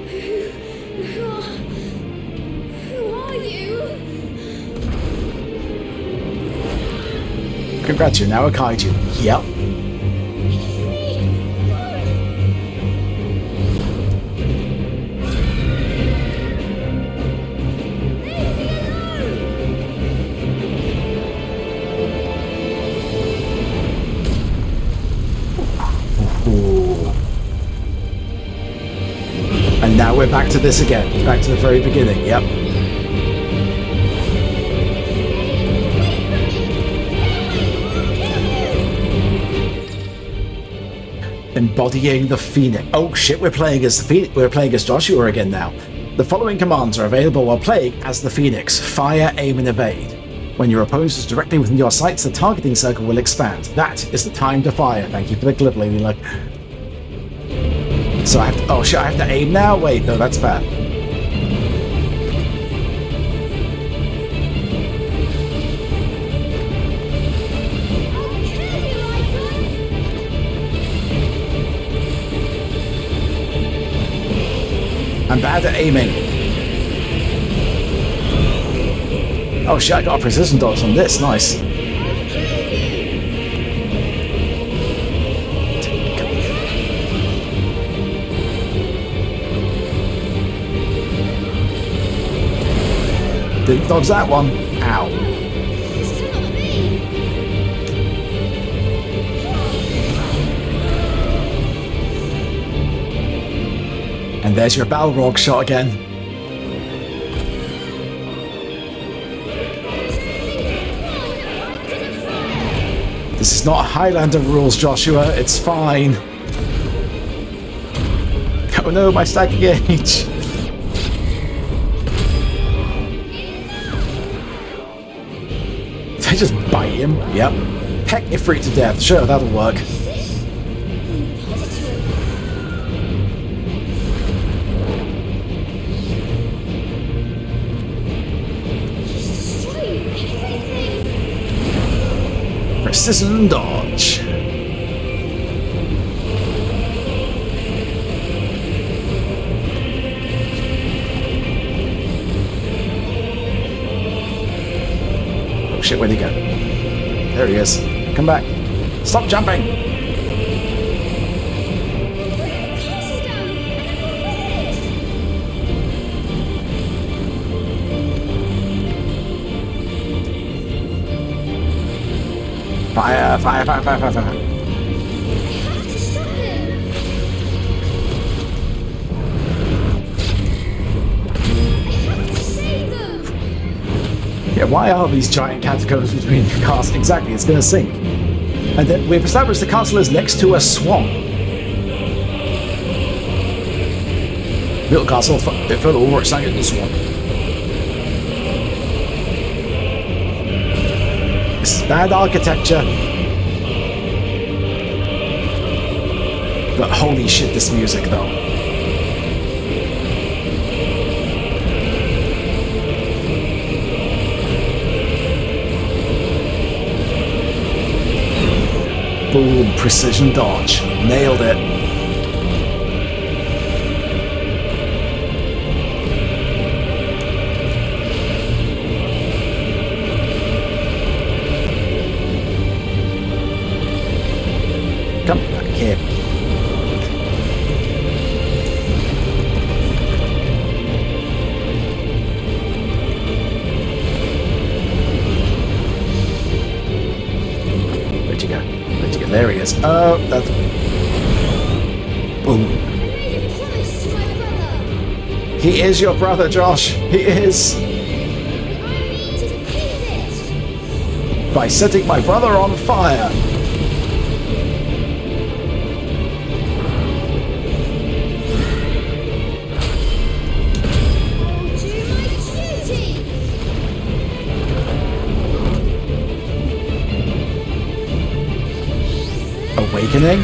Who are you? Congrats, you're now a kaiju. Yep. And now we're back to this again. Back to the very beginning. Yep. Embodying the Phoenix. Oh shit, we're playing as the Phoenix. We're playing as Joshua again now. The following commands are available while playing as the Phoenix. Fire, aim, and evade. When your opponent is directly within your sights, the targeting circle will expand. That is the time to fire. Thank you for the clip, lady. Like, so I have to, oh shit, I have to aim now? Wait, no, that's bad. I'm bad at aiming. Oh shit, I got a precision dodge on this, nice. Didn't dodge that one. Ow. And there's your Balrog shot again. This is not Highlander rules, Joshua. It's fine. Oh no, my stack gauge. They just bite him. Yep. Peck Ifrit to death. Sure, that'll work. Precision dodge. Oh shit, where'd he go? There he is. Come back. Stop jumping! Fire, fire, fire, fire, fire, fire. Yeah, why are these giant catacombs between the castles? Exactly, it's going to sink. And then we've established the castle is next to a swamp. Little castle, it fell over, it's sank in the swamp. This is bad architecture. But holy shit, this music though. Boom, precision dodge. Nailed it. Come back here. Where'd you go? Where'd you go? There he is. Oh, that's... Boom. He is your brother, Josh. He is. By setting my brother on fire. Awakening?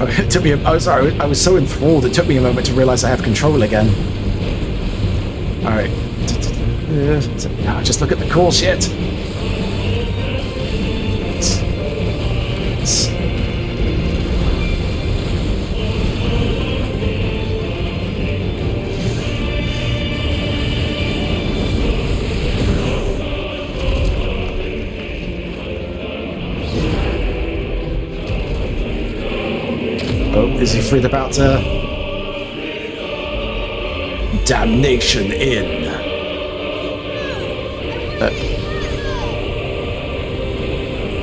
It took me. Oh, sorry. I was so enthralled. It took me a moment to realize I have control again. All right. Just look at the cool shit. Is he freed about damnation in?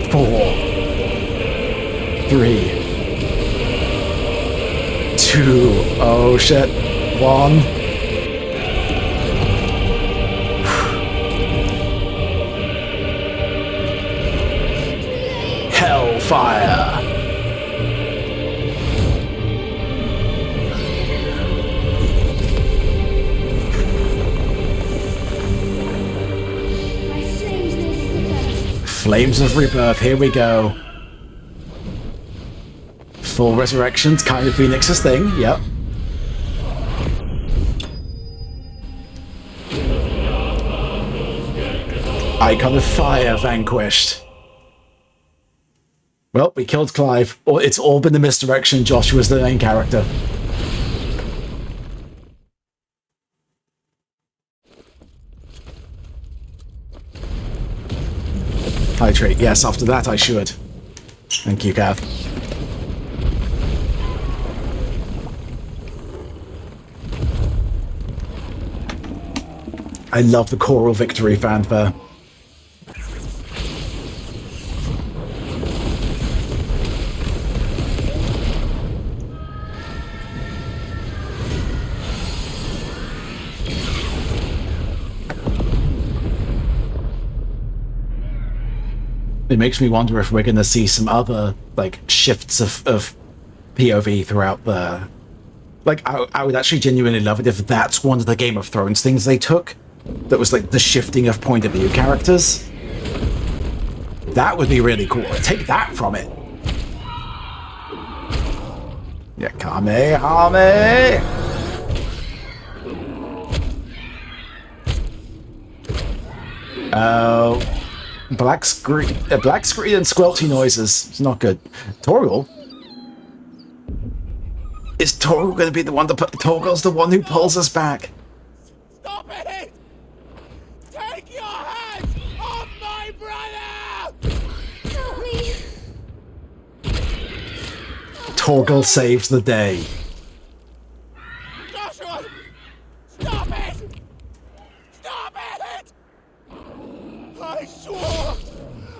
4, 3, 2. Oh shit! 1. Hellfire. Flames of Rebirth, here we go. Full resurrections, kind of Phoenix's thing, yep. Icon of Fire vanquished. Well, we killed Clive. Or it's all been the misdirection. Joshua's the main character. hydrate. Yes, after that I should. Thank you, Kath. I love the choral victory fanfare. It makes me wonder if we're going to see some other, like, shifts of POV throughout the... Like, I would actually genuinely love it if that's one of the Game of Thrones things they took. That was, like, the shifting of point of view characters. That would be really cool. Take that from it. Yeah, Kamehame! Oh... Black screen and squelchy noises. It's not good. Torgal? Is Torgal going to be the one Torgal's the one who pulls us back? Stop it! Take your hands off my brother! Help me. Torgal saves the day. Joshua! Stop it! Stop it! I swore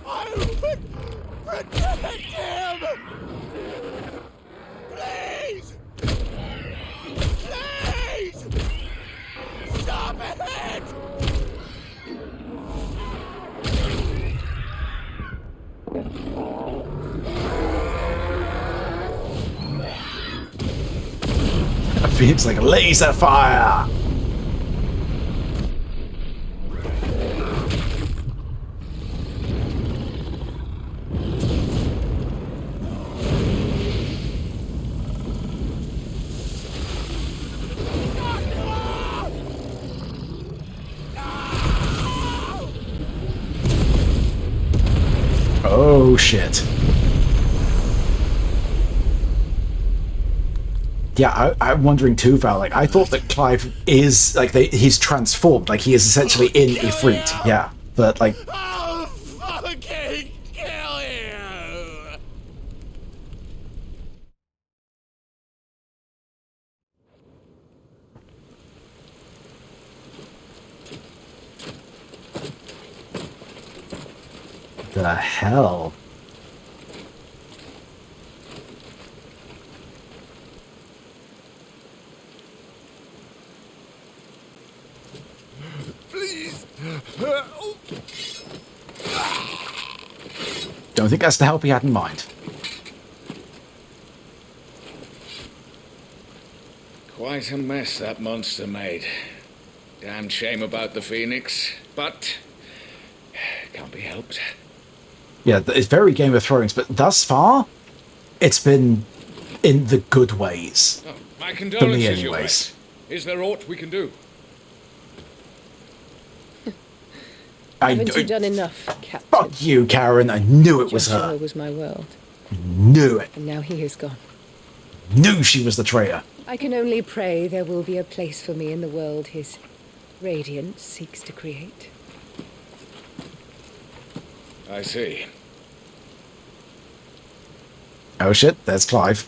I would protect him! Please! Please! Stop it! That feels like laser fire! Oh shit. Yeah, I'm wondering too, Val. Like, I thought that Clive is like he's transformed, like he is essentially in Ifrit. Yeah, but like. I'll fucking kill you! The hell? Please! Don't think that's the help he had in mind. Quite a mess that monster made. Damn shame about the Phoenix, but can't be helped. Yeah, it's very Game of Thrones, but thus far, it's been in the good ways. Oh, my For condolences, me, Your anyways. Grace. Is there aught we can do? Haven't you done enough, Captain? Fuck you, Karen. I knew it was Joshua her. was my world, Knew it. and now he is gone. Knew she was the traitor. I can only pray there will be a place for me in the world his radiance seeks to create. I see. Oh shit, there's Clive.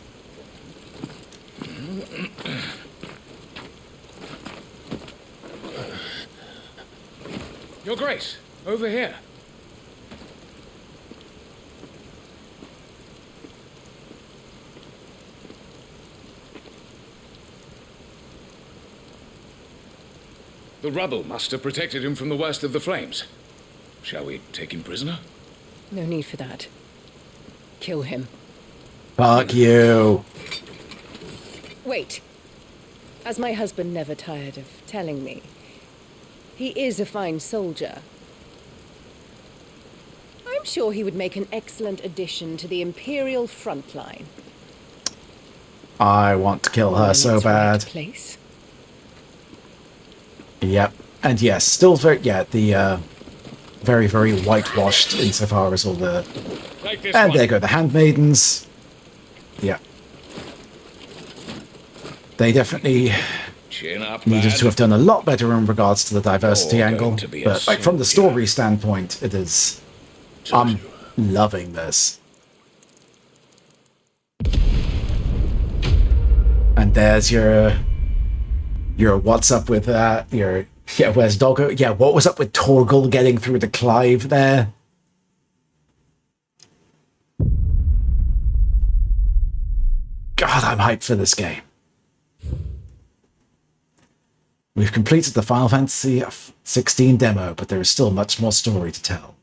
Your Grace, over here. The rubble must have protected him from the worst of the flames. Shall we take him prisoner? No need for that. Kill him. Fuck you. Wait. As my husband never tired of telling me, he is a fine soldier. I'm sure he would make an excellent addition to the Imperial front line. I want to kill her so bad. Place. Yep. And yes, still very, yeah, the, very, very whitewashed insofar as all the... And there go the handmaidens. Yeah. They definitely needed to have done a lot better in regards to the diversity angle. But like from the story standpoint, it is I'm loving this. And there's your what's up with that? Where's Doggo? Yeah, what was up with Torgal getting through the Clive there? God, I'm hyped for this game. We've completed the Final Fantasy XVI demo, but there is still much more story to tell.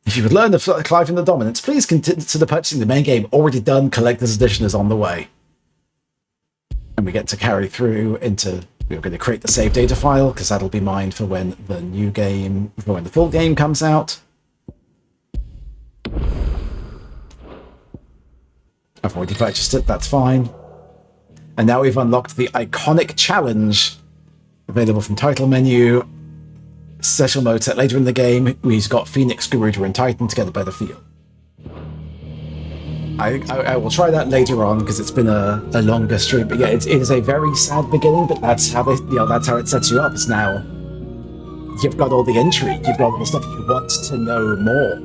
If you would learn the Clive and the Dominance, please consider purchasing the main game. Already done, Collector's Edition is on the way. And we get to carry through into... We're going to create the save data file, because that'll be mine for when the new game... for when the full game comes out. I've already purchased it, that's fine. And now we've unlocked the iconic challenge, available from title menu. Special mode set later in the game. We've got Phoenix, Garuda, and Titan to get a better feel. I will try that later on because it's been a longer stream. But yeah, it is a very sad beginning, but that's how that's how it sets you up. It's now you've got all the intrigue, you've got all the stuff you want to know more.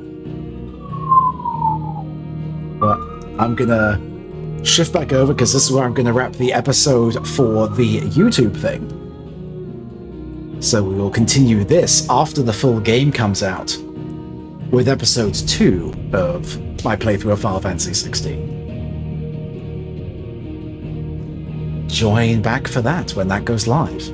But I'm gonna shift back over because this is where I'm gonna wrap the episode for the YouTube thing. So we will continue this after the full game comes out with episode 2 of my playthrough of Final Fantasy XVI. Join back for that when that goes live.